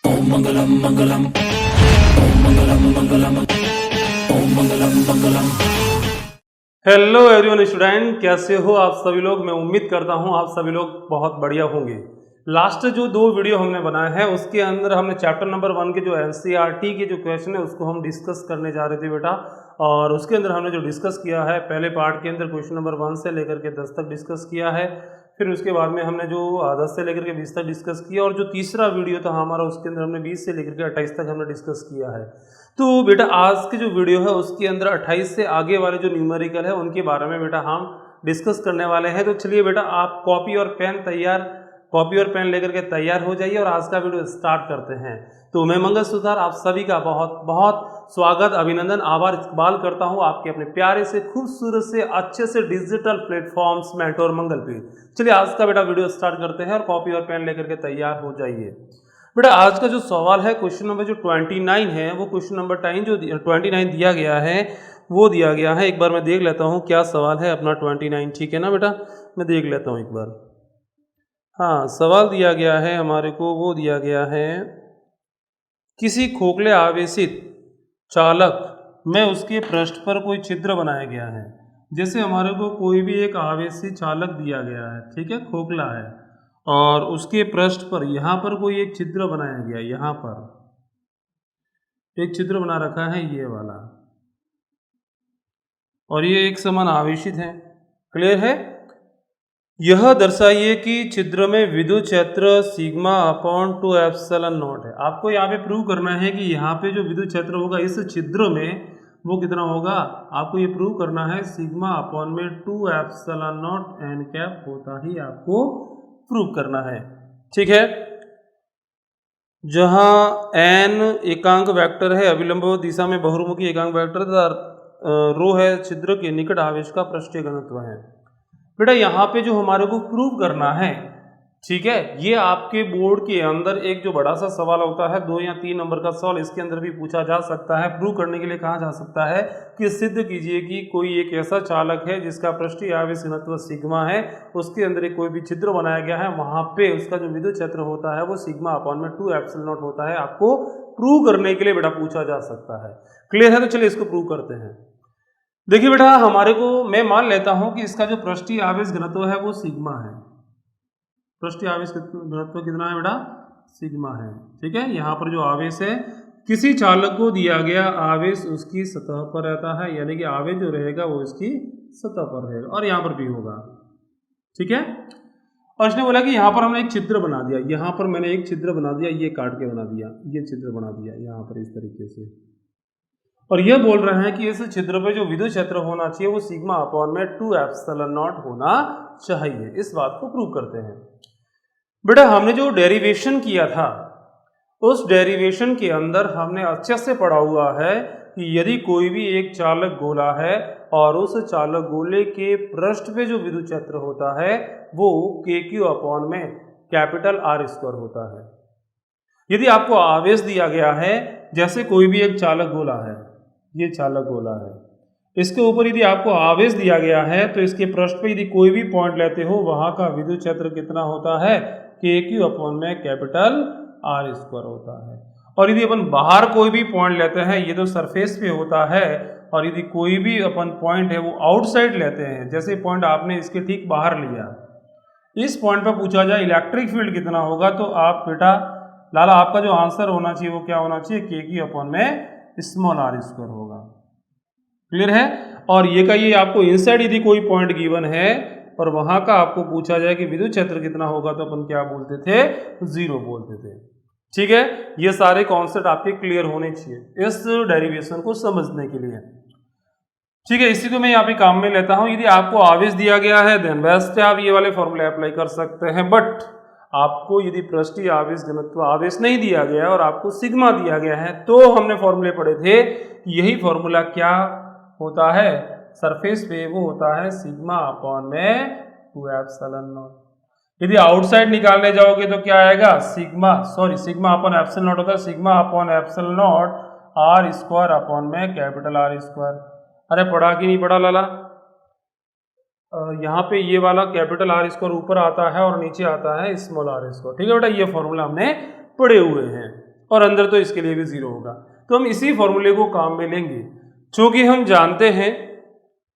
ओम मंगलम मंगलम, ओम मंगलम मंगलम, ओम मंगलम मंगलम। Hello everyone student, कैसे हो आप सभी लोग। मैं उम्मीद करता हूं आप सभी लोग बहुत बढ़िया होंगे। लास्ट जो 2 वीडियो हमने बनाए हैं उसके अंदर हमने चैप्टर नंबर 1 के जो एनसीईआरटी के जो क्वेश्चन है उसको हम डिस्कस करने जा रहे थे बेटा। और उसके अंदर हमने जो डिस्कस किया है, पहले पार्ट के अंदर क्वेश्चन नंबर 1 से लेकर के 10 तक डिस्कस किया है। फिर उसके बाद में हमने जो 10 से लेकर के 20 तक डिस्कस किया, और जो तीसरा वीडियो था हमारा उसके अंदर हमने 20 से लेकर के 28 तक हमने डिस्कस किया है। तो बेटा आज की जो वीडियो है उसके अंदर 28 से आगे वाले जो न्यूमेरिकल है उनके बारे में बेटा हम डिस्कस करने वाले हैं। तो चलिए बेटा आप कॉपी और पेन लेकर के तैयार हो जाइए और आज का वीडियो स्टार्ट करते हैं। तो मैं मंगल सुधार आप सभी का बहुत बहुत स्वागत, अभिनंदन, आभार इकबाल करता हूं आपके अपने प्यारे से, खूबसूरत से, अच्छे से डिजिटल प्लेटफॉर्म्स मेंटोर मंगल पे। चलिए आज का बेटा वीडियो स्टार्ट करते हैं और कॉपी और पेन लेकर के तैयार हो जाइए। बेटा आज का जो सवाल है क्वेश्चन नंबर जो 29 है, वो क्वेश्चन नंबर 29 दिया गया है, वो दिया गया है। एक बार मैं देख लेता हूँ क्या सवाल है अपना 29, ठीक है ना बेटा। मैं देख लेता हूँ एक बार। हाँ, सवाल दिया गया है हमारे को, वो दिया गया है किसी खोखले आवेशित चालक में उसके पृष्ठ पर कोई छिद्र बनाया गया है। जैसे हमारे को कोई भी एक आवेशी चालक दिया गया है, ठीक है, खोखला है, और उसके पृष्ठ पर यहाँ पर कोई एक छिद्र बनाया गया, यहाँ पर एक छिद्र बना रखा है ये वाला, और ये एक समान आवेशित है। क्लियर है। यह दर्शाइए कि छिद्र में विद्युत क्षेत्र सिग्मा अपॉन 2 एप्सिलॉन नॉट है। आपको यहाँ पे प्रूव करना है कि यहाँ पे जो विद्युत क्षेत्र होगा इस छिद्र में वो कितना होगा। आपको ये प्रूव करना है सिग्मा अपॉन में 2 एप्सिलॉन नॉट एन कैप होता ही आपको प्रूव करना है, ठीक है। जहाँ एन एकांक वेक्टर है, अभिलंब दिशा में बहुमुखी एकांक वेक्टर, रो है छिद्र के निकट आवेश का पृष्ठीय घनत्व है। बेटा यहाँ पे जो हमारे को प्रूव करना है, ठीक है, ये आपके बोर्ड के अंदर एक जो बड़ा सा सवाल होता है 2 या 3 नंबर का सवाल, इसके अंदर भी पूछा जा सकता है। प्रूव करने के लिए कहा जा सकता है कि सिद्ध कीजिए कि कोई एक ऐसा चालक है जिसका पृष्ठीय आवेश घनत्व सिग्मा है, उसके अंदर एक कोई भी छिद्र बनाया गया है, वहां पे उसका जो विद्युत क्षेत्र होता है वो सिग्मा अपॉन में 2 एप्सिलॉन नॉट होता है। आपको प्रूव करने के लिए बेटा पूछा जा सकता है। क्लियर है। तो चलिए इसको प्रूव करते हैं। देखिए बेटा हमारे को, मैं मान लेता हूं कि इसका जो पृष्ठीय आवेश घनत्व है वो सिग्मा है। पृष्ठीय आवेश घनत्व कितना है बेटा, सिग्मा है, ठीक है। यहाँ पर जो आवेश है, किसी चालक को दिया गया आवेश उसकी सतह पर रहता है, यानी कि आवेश जो रहेगा वो इसकी सतह पर रहेगा, और यहाँ पर भी होगा, ठीक है। और इसने बोला कि यहाँ पर हमने एक छिद्र बना दिया, यहाँ पर मैंने एक छिद्र बना दिया, ये काट के बना दिया, ये छिद्र बना दिया यहाँ पर इस तरीके से, और यह बोल रहे हैं कि इस छिद्र पे जो विद्युत क्षेत्र होना चाहिए वो सिग्मा अपॉन में 2 एप्सिलॉन नॉट होना चाहिए। इस बात को प्रूव करते हैं। बेटा हमने जो डेरिवेशन किया था उस डेरिवेशन के अंदर हमने अच्छे से पढ़ा हुआ है कि यदि कोई भी एक चालक गोला है और उस चालक गोले के पृष्ठ पे जो विद्युत क्षेत्र होता है वो KQ अपॉन में कैपिटल R स्क्वायर होता है। यदि आपको आवेश दिया गया है, जैसे कोई भी एक चालक गोला है, ये चालक गोला है, इसके ऊपर यदि आपको आवेश दिया गया है तो इसके पृष्ठ पे यदि कोई भी पॉइंट लेते हो वहां का विद्युत क्षेत्र कितना होता है, KQ अपॉन में कैपिटल R स्क्वायर होता है। और यदि अपन बाहर कोई भी पॉइंट लेते हैं, ये तो सरफेस पे होता है, और यदि कोई भी अपन पॉइंट है वो आउटसाइड लेते हैं, जैसे पॉइंट आपने इसके ठीक बाहर लिया, इस पॉइंट पर पूछा जाए इलेक्ट्रिक फील्ड कितना होगा, तो आप बेटा लाला आपका जो आंसर होना चाहिए वो क्या होना चाहिए, KQ अपॉन में स्मॉल R स्क्वायर होगा। क्लियर है। और ये का ये आपको इनसाइड यदि कोई पॉइंट गिवन है और वहां का आपको पूछा जाए कि विद्युत क्षेत्र कितना होगा, तो अपन क्या बोलते थे, 0 बोलते थे, ठीक है। ये सारे कॉन्सेप्ट आपके क्लियर होने चाहिए इस डेरिवेशन को समझने के लिए, ठीक है। इसी को मैं यहाँ पे काम में लेता हूं। यदि आपको आवेश दिया गया है देन बेस्ट है, आप ये वाले फॉर्मूले अप्लाई कर सकते हैं। बट आपको यदि पृष्ठीय आवेश घनत्व आवेश नहीं दिया गया है और आपको सिग्मा दिया गया है, तो हमने फॉर्मूले पढ़े थे, यही फॉर्मूला क्या होता है सरफेस पे, वो होता है सिग्मा अपॉन में 2 एप्सिलॉन नॉट। यदि आउटसाइड निकालने जाओगे तो क्या आएगा, सिग्मा अपॉन एप्सिलॉन नॉट होता है, sigma upon epsilon not R square upon में कैपिटल R स्क्वायर। अरे पढ़ा कि नहीं पढ़ा लाला। यहाँ पे ये वाला कैपिटल R स्क्वायर ऊपर आता है और नीचे आता है स्मॉल r स्क्वायर, ठीक है बेटा। ये फॉर्मूला हमने पढ़े हुए हैं, और अंदर तो इसके लिए भी 0 होगा। तो हम इसी फॉर्मूले को काम में लेंगे, चूंकि हम जानते हैं,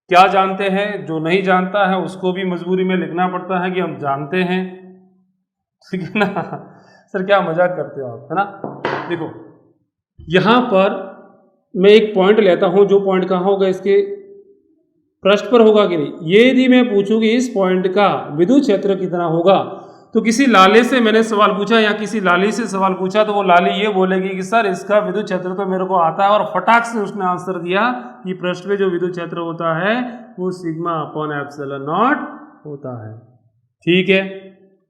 क्या जानते हैं, जो नहीं जानता है उसको भी मजबूरी में लिखना पड़ता है कि हम जानते हैं, ठीक है ना। सर क्या मजाक करते हो आप, है ना। देखो यहां पर मैं एक पॉइंट लेता हूं, जो पॉइंट कहां होगा, इसके पृष्ठ पर होगा कि नहीं। ये यदि मैं पूछूं कि इस पॉइंट का विद्युत क्षेत्र कितना होगा, तो किसी लाले से मैंने सवाल पूछा या किसी लाली से सवाल पूछा तो वो लाली ये बोलेगी कि सर इसका विद्युत क्षेत्र तो मेरे को आता है, और फटाक से उसने आंसर दिया कि पृष्ठ पे जो विद्युत क्षेत्र होता है वो सिग्मा अपॉन एप्सिलॉन नॉट होता है। ठीक है,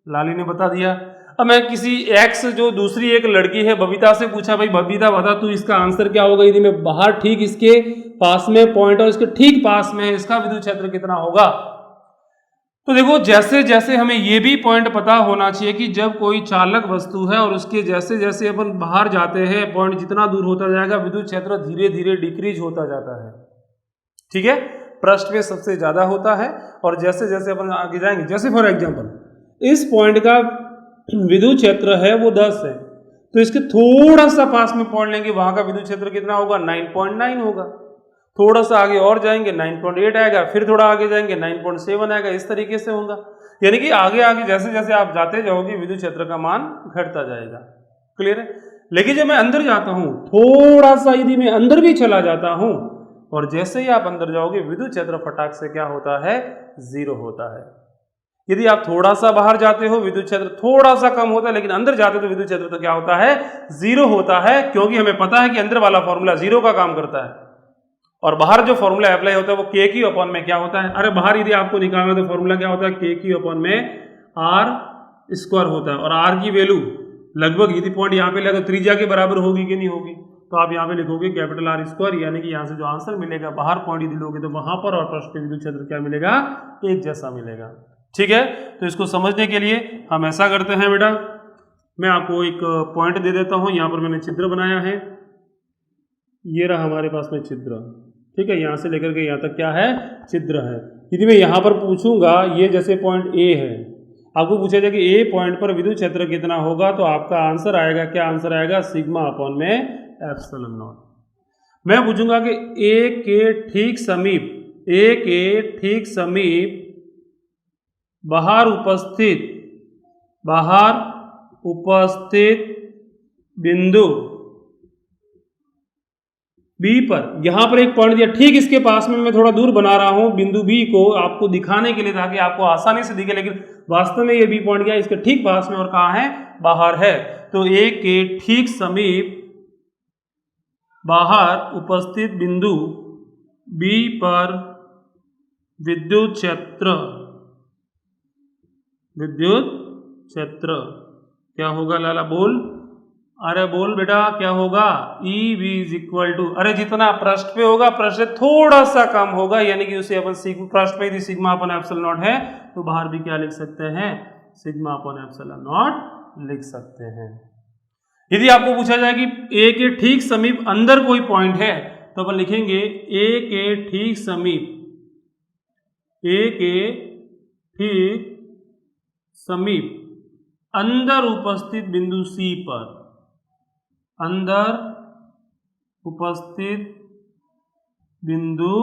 लाली ने बता दिया। अब मैं किसी एक्स, जो दूसरी एक लड़की है बबीता, से पूछा, भाई बबीता बता तू इसका आंसर क्या होगा, यदि मैं बाहर ठीक इसके पास में पॉइंट और इसके ठीक पास में इसका विद्युत क्षेत्र कितना होगा। तो देखो जैसे जैसे हमें ये भी पॉइंट पता होना चाहिए कि जब कोई चालक वस्तु है और उसके जैसे जैसे अपन बाहर जाते हैं, पॉइंट जितना दूर होता जाएगा विद्युत क्षेत्र धीरे धीरे डिक्रीज होता जाता है। ठीक है, पृष्ठ में सबसे ज्यादा होता है और जैसे जैसे अपन आगे जाएंगे, जैसे फॉर एग्जांपल इस पॉइंट का विद्युत क्षेत्र है वो 10 है, तो इसके थोड़ा सा पास में पॉइंट लेंगे, वहां का विद्युत क्षेत्र कितना होगा, 9.9 होगा। थोड़ा सा आगे और जाएंगे 9.8 आएगा, फिर थोड़ा आगे जाएंगे 9.7 आएगा, इस तरीके से होगा। यानी कि आगे आगे जैसे जैसे आप जाते जाओगे विद्युत क्षेत्र का मान घटता जाएगा। क्लियर है। लेकिन जब मैं अंदर जाता हूं, थोड़ा सा यदि मैं अंदर भी चला जाता हूं और जैसे ही आप अंदर जाओगे विद्युत क्षेत्र फटाक से क्या होता है, 0 होता है। यदि आप थोड़ा सा बाहर जाते हो विद्युत क्षेत्र थोड़ा सा कम होता है, लेकिन अंदर जाते तो विद्युत क्षेत्र तो क्या होता है, 0 होता है, क्योंकि हमें पता है कि अंदर वाला फॉर्मूला 0 का काम करता है और बाहर जो फॉर्मूला अप्लाई होता है वो के क्यू अपॉन में क्या होता है। अरे बाहर यदि आपको निकालना तो फॉर्मूला क्या होता है, के क्यू अपॉन में आर स्क्वायर होता है, और आर की वैल्यू लगभग यदि पॉइंट यहाँ पे लगा तो त्रिज्या के बराबर होगी कि नहीं होगी, तो आप यहाँ पे लिखोगे कैपिटल आर स्क्वायर, यानी कि यहाँ से जो आंसर मिलेगा बाहर पॉइंट यदि लोगे तो वहां पर और पृष्ठ पे विद्युत क्षेत्र क्या मिलेगा, एक जैसा मिलेगा। ठीक है, तो इसको समझने के लिए हम ऐसा करते हैं बेटा, मैं आपको एक पॉइंट दे देता हूं। यहाँ पर मैंने छिद्र बनाया है, ये रहा हमारे पास में छिद्र। ठीक है, यहाँ से लेकर के यहाँ तक क्या है, छिद्र है। यदि मैं यहाँ पर पूछूंगा, ये जैसे पॉइंट ए है, आपको पूछा जाए कि ए पॉइंट पर विद्युत क्षेत्र कितना होगा, तो आपका आंसर आएगा, क्या आंसर आएगा, सिग्मा अपॉन में एप्सिलॉन नॉट। मैं पूछूंगा कि ए के ठीक समीप, ए के ठीक समीप बाहर उपस्थित बिंदु बी पर, यहां पर एक पॉइंट दिया, ठीक इसके पास में मैं थोड़ा दूर बना रहा हूं बिंदु बी को आपको दिखाने के लिए, ताकि आपको आसानी से दिखे, लेकिन वास्तव में ये बी पॉइंट क्या है, इसके ठीक पास में और कहां है, बाहर है। तो ए के ठीक समीप बाहर उपस्थित बिंदु बी पर विद्युत क्षेत्र क्या होगा, लाला बोल, अरे बोल बेटा क्या होगा, E V is equal to, अरे जितना पृष्ठ पे होगा पृष्ठ से थोड़ा सा कम होगा, यानी कि उसे अपन पृष्ठ पे यदि सिग्मा अपॉन एप्सिलॉन नॉट है तो बाहर भी क्या लिख सकते हैं, सिग्मा अपॉन एप्सिलॉन नॉट लिख सकते हैं। यदि आपको पूछा जाए कि ए के ठीक समीप अंदर कोई पॉइंट है, तो अपन लिखेंगे ए के ठीक समीप, ए के ठीक समीप अंदर उपस्थित बिंदु सी पर, अंदर उपस्थित बिंदु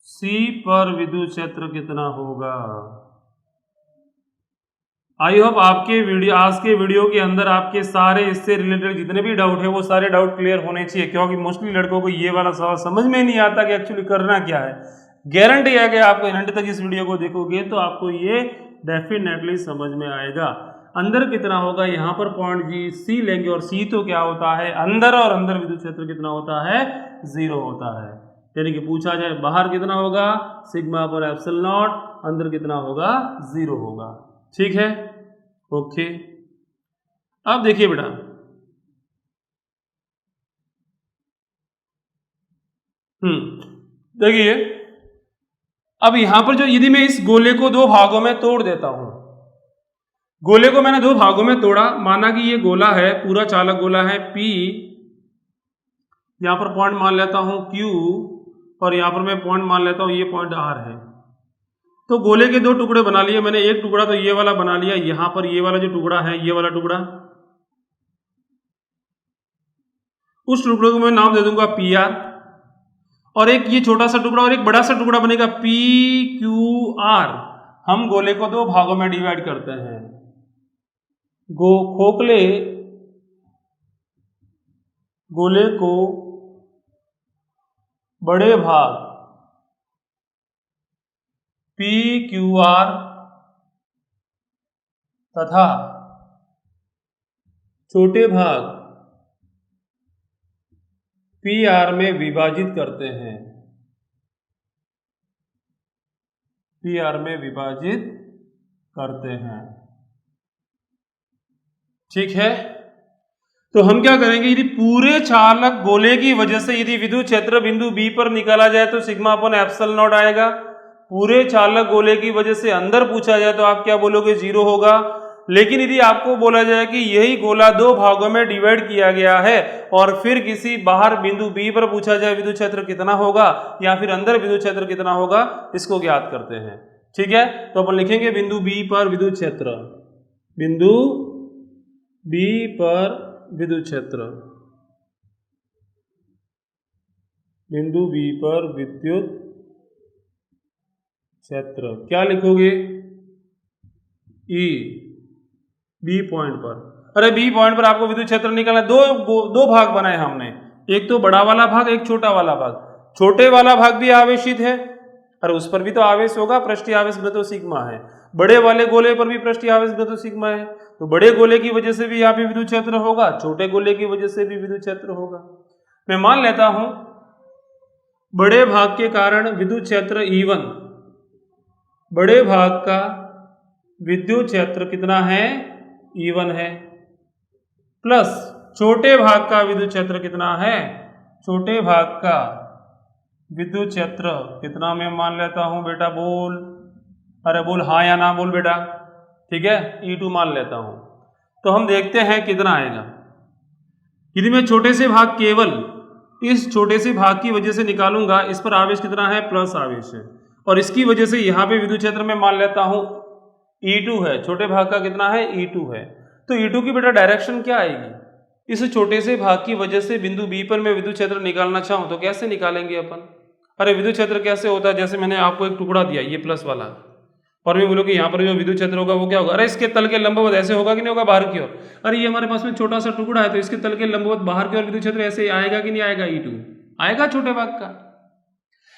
सी पर विद्युत क्षेत्र कितना होगा। आई होप आपके वीडियो, आज के वीडियो के अंदर आपके सारे इससे रिलेटेड जितने भी डाउट है वो सारे डाउट क्लियर होने चाहिए, क्योंकि मोस्टली लड़कों को ये वाला सवाल समझ में नहीं आता कि एक्चुअली करना क्या है। गारंटी है कि आपको एंड तक इस वीडियो को देखोगे तो आपको ये डेफिनेटली समझ में आएगा। अंदर कितना होगा, यहाँ पर पॉइंट जी सी लेंगे, और सी तो क्या होता है अंदर, और अंदर विद्युत क्षेत्र कितना होता है, 0 होता है। यानी कि पूछा जाए बाहर कितना होगा, सिग्मा अपॉन एप्सिलॉन नॉट, अंदर कितना होगा, 0 होगा। ठीक है, ओके। अब देखिए बेटा, देखिए अब यहां पर जो, यदि मैं इस गोले को 2 भागों में तोड़ देता हूं, गोले को मैंने 2 भागों में तोड़ा, माना कि ये गोला है, पूरा चालक गोला है P, यहां पर पॉइंट मान लेता हूं Q, और यहां पर मैं पॉइंट मान लेता हूं ये पॉइंट R है। तो गोले के 2 टुकड़े बना लिए मैंने, एक टुकड़ा तो ये वाला बना लिया, यहां पर ये वाला जो टुकड़ा है, ये वाला टुकड़ा, उस टुकड़े को मैं नाम दे दूंगा पी आर, और एक ये छोटा सा टुकड़ा और एक बड़ा सा टुकड़ा बनेगा पी क्यू आर। हम गोले को दो भागों में डिवाइड करते हैं। गोले को बड़े भाग पी क्यू आर तथा छोटे भाग पी आर में विभाजित करते हैं। पी आर में विभाजित करते हैं, ठीक है। तो हम क्या करेंगे, यदि पूरे चालक गोले की वजह से यदि विद्युत क्षेत्र बिंदु बी पर निकाला जाए तो सिग्मा अपॉन एप्सिलॉन नॉट आएगा। पूरे चालक गोले की वजह से अंदर पूछा जाए तो आप क्या बोलोगे, 0 होगा। लेकिन यदि आपको बोला जाए कि यही गोला दो भागों में डिवाइड किया गया है और फिर किसी बाहर बिंदु बी पर पूछा जाए विद्युत क्षेत्र कितना होगा या फिर अंदर विद्युत क्षेत्र कितना होगा, इसको ज्ञात करते हैं, ठीक है। तो अपन लिखेंगे बिंदु बी पर विद्युत क्षेत्र, बिंदु बी पर विद्युत क्षेत्र, बिंदु बी पर विद्युत क्षेत्र क्या लिखोगे, ई बी पॉइंट पर। अरे बी पॉइंट पर आपको विद्युत क्षेत्र निकालना है। दो भाग बनाए हमने, एक तो बड़ा वाला भाग, एक छोटा वाला भाग। छोटे वाला भाग भी आवेशित है, और उस पर भी तो आवेश होगा, पृष्ठीय आवेश घनत्व सिग्मा है। बड़े वाले गोले पर भी पृष्ठीय आवेश घनत्व सिग्मा है, तो बड़े गोले की वजह से भी यहाँ पे विद्युत क्षेत्र होगा, छोटे गोले की वजह से भी विद्युत क्षेत्र होगा। मैं मान लेता हूं बड़े भाग के कारण विद्युत क्षेत्र E1, बड़े भाग का विद्युत क्षेत्र कितना है, E1 है, प्लस छोटे भाग का विद्युत क्षेत्र कितना है, छोटे भाग का विद्युत क्षेत्र कितना मैं मान लेता हूं बेटा, बोल, अरे बोल हाँ या ना बोल बेटा, ठीक है, E2 मान लेता हूं। तो हम देखते हैं कितना आएगा। यदि मैं छोटे से भाग केवल इस छोटे से भाग की वजह से निकालूंगा, इस पर आवेश कितना है, प्लस आवेश है, और इसकी वजह से यहां पे विद्युत क्षेत्र में मान लेता हूं E2 है, छोटे भाग का कितना है, E2 है। तो E2 की बेटा डायरेक्शन क्या आएगी, इस छोटे से भाग की वजह से बिंदु बी पर मैं विद्युत क्षेत्र निकालना चाहूं तो कैसे निकालेंगे अपन। अरे विद्युत क्षेत्र कैसे होता है, जैसे मैंने आपको एक टुकड़ा दिया ये प्लस वाला, और मैं बोलूँ कि यहाँ पर जो विद्युत क्षेत्र होगा वो क्या होगा, अरे इसके तल के लंबवत ऐसे होगा कि नहीं होगा, बाहर की ओर। अरे ये हमारे पास में छोटा सा टुकड़ा है तो इसके तल के लंबवत बाहर की ओर विद्युत क्षेत्र ऐसे आएगा कि नहीं आएगा, E2 आएगा छोटे भाग का।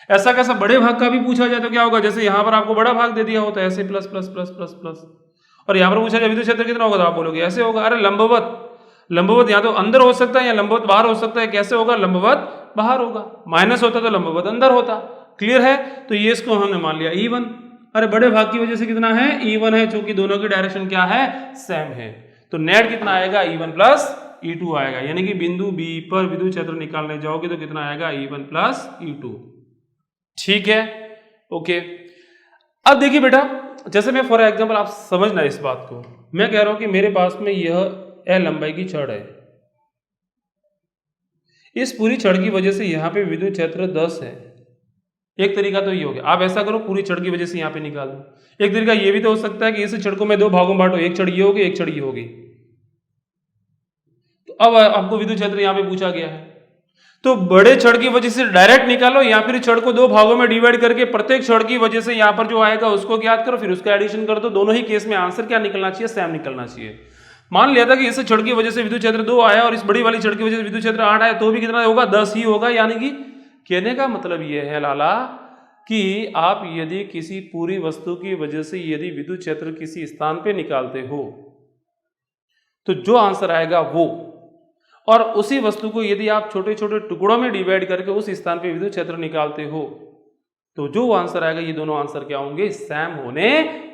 ऐसा कैसा बड़े भाग का भी पूछा जाए तो क्या होगा, जैसे यहाँ पर आपको बड़ा भाग दे दिया होता है ऐसे plus plus plus plus plus, और यहाँ पर पूछा जाए विद्युत क्षेत्र कितना होगा तो आप बोलोगे ऐसे होगा। अरे लंबवत या तो अंदर हो सकता है या लंबवत बाहर हो सकता है, कैसे होगा, लंबवत बाहर होगा, माइनस होता तो लंबवत अंदर होता। क्लियर है। तो ये इसको हमने मान लिया E1। अरे बड़े भाग की वजह से कितना है, E1 है, क्योंकि दोनों की डायरेक्शन क्या है, सेम है। तो नेट कितना आएगा, E1 प्लस E2 आएगा, यानी कि बिंदु बी पर विद्युत क्षेत्र निकालने जाओगे तो कितना आएगा, E1 प्लस E2। ठीक है, ओके। अब देखिए बेटा, जैसे मैं फॉर एग्जाम्पल, आप समझना इस बात को, मैं कह रहा हूं कि मेरे पास में यह L लंबाई की छड़ है, इस पूरी छड़ की वजह से यहाँ पे विद्युत क्षेत्र 10 है। एक तरीका तो ये हो गया, आप ऐसा करो पूरी छड़ की वजह से यहाँ पे निकाल दो। एक तरीका ये भी तो हो सकता है कि इस छड़ को मैं दो भागों में बांटो, एक छड़ ये होगी एक छड़ ये होगी। तो अब आपको विद्युत क्षेत्र यहाँ पे पूछा गया है, तो बड़े छड़ की वजह से डायरेक्ट निकालो या फिर छड़ को दो भागों में डिवाइड करके प्रत्येक छड़ की वजह से यहाँ पर जो आएगा उसको ज्ञात करो, फिर उसका एडिशन कर दो। दोनों ही केस में आंसर क्या निकलना चाहिए, सेम निकलना चाहिए। मान लिया था कि इस छड़ की वजह से विद्युत क्षेत्र 2 आया और इस बड़ी वाली छड़ की वजह से विद्युत क्षेत्र 8 आया, तो भी कितना होगा, 10 ही होगा। यानी कि कहने का मतलब यह है लाला कि आप यदि किसी पूरी वस्तु की वजह से यदि विद्युत क्षेत्र किसी स्थान पे निकालते हो तो जो आंसर आएगा वो, और उसी वस्तु को यदि आप छोटे छोटे टुकड़ों में डिवाइड करके उस स्थान पे विद्युत क्षेत्र निकालते हो तो जो आंसर आएगा, ये दोनों आंसर क्या होंगे, सेम होने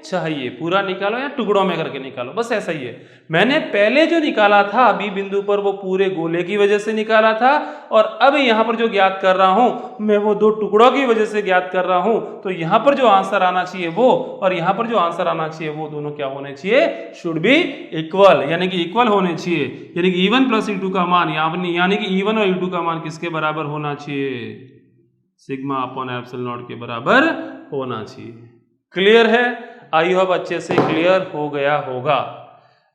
चाहिए। पूरा निकालो या टुकड़ों में करके निकालो, बस ऐसा ही है। मैंने पहले जो निकाला था बी बिंदु पर वो पूरे गोले की वजह से निकाला था, और अब यहां पर जो ज्ञात कर रहा हूं मैं वो दो टुकड़ों की वजह से ज्ञात कर रहा हूं। तो यहां पर जो आंसर आना चाहिए वो, और यहां पर जो आंसर आना चाहिए वो, दोनों क्या होने चाहिए, शुड बी इक्वल, यानी कि इक्वल होने चाहिए। यानी कि E1 प्लस E2 का मान, यानी कि E1 और E2 का मान किसके बराबर होना चाहिए, सिग्मा अपॉन एप्सिलॉन नॉट के बराबर होना चाहिए। क्लियर है, आई होप अच्छे से क्लियर हो गया होगा।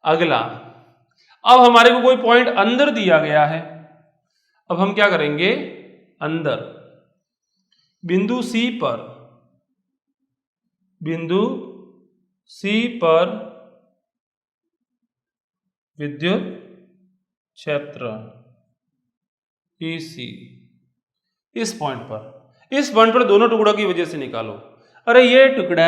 अगला, अब हमारे को कोई पॉइंट अंदर दिया गया है, अब हम क्या करेंगे, अंदर बिंदु सी पर विद्युत क्षेत्र EC इस पॉइंट पर दोनों टुकड़ों की वजह से निकालो। अरे ये टुकड़ा,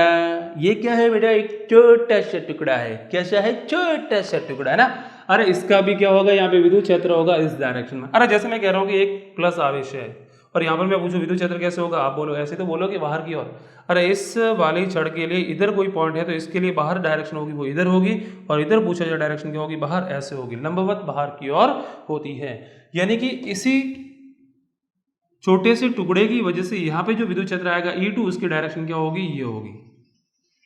ये क्या है बेटा, एक छोटा सा टुकड़ा है। कैसा है, छोटा सा टुकड़ा है ना। अरे इसका भी क्या होगा, यहाँ पे विद्युत क्षेत्र होगा इस डायरेक्शन में। अरे जैसे मैं कह रहा हूँ कि एक प्लस आवेश है और यहाँ पर मैं पूछूं विद्युत क्षेत्र कैसे होगा, आप बोलो ऐसे तो बोलो कि बाहर की ओर। अरे इस वाली छड़ के लिए इधर कोई पॉइंट है तो इसके लिए बाहर डायरेक्शन होगी वो इधर होगी, और इधर पूछा जाए डायरेक्शन क्या होगी, बाहर ऐसे होगी, लंबवत बाहर की ओर होती है। यानी कि इसी छोटे से टुकड़े की वजह से यहाँ पे जो विद्युत क्षेत्र आएगा E2, उसकी डायरेक्शन क्या होगी, ये होगी।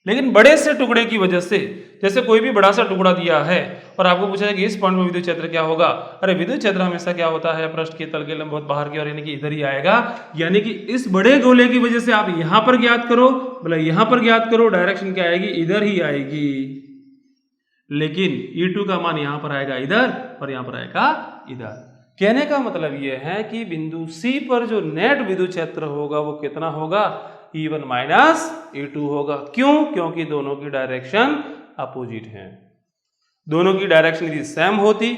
लेकिन बड़े से टुकड़े की वजह से, जैसे कोई भी बड़ा सा टुकड़ा दिया है और आपको पूछा है कि इस पॉइंट में विद्युत क्षेत्र क्या होगा, अरे विद्युत क्षेत्र हमेशा क्या होता है, पृष्ठ के तल के लंबवत बाहर की ओर, यानी कि इधर ही आएगा। यानी कि इस बड़े गोले की वजह से आप यहां पर ज्ञात करो, मतलब यहां पर ज्ञात करो, डायरेक्शन क्या आएगी, इधर ही आएगी। लेकिन E2 का मान यहां पर आएगा इधर और यहां पर आएगा इधर। कहने का मतलब यह है कि बिंदु C पर जो नेट विद्युत क्षेत्र होगा वो कितना होगा, E1 माइनस E2 होगा। क्यों, क्योंकि दोनों की डायरेक्शन अपोजिट है। दोनों की डायरेक्शन यदि सेम होती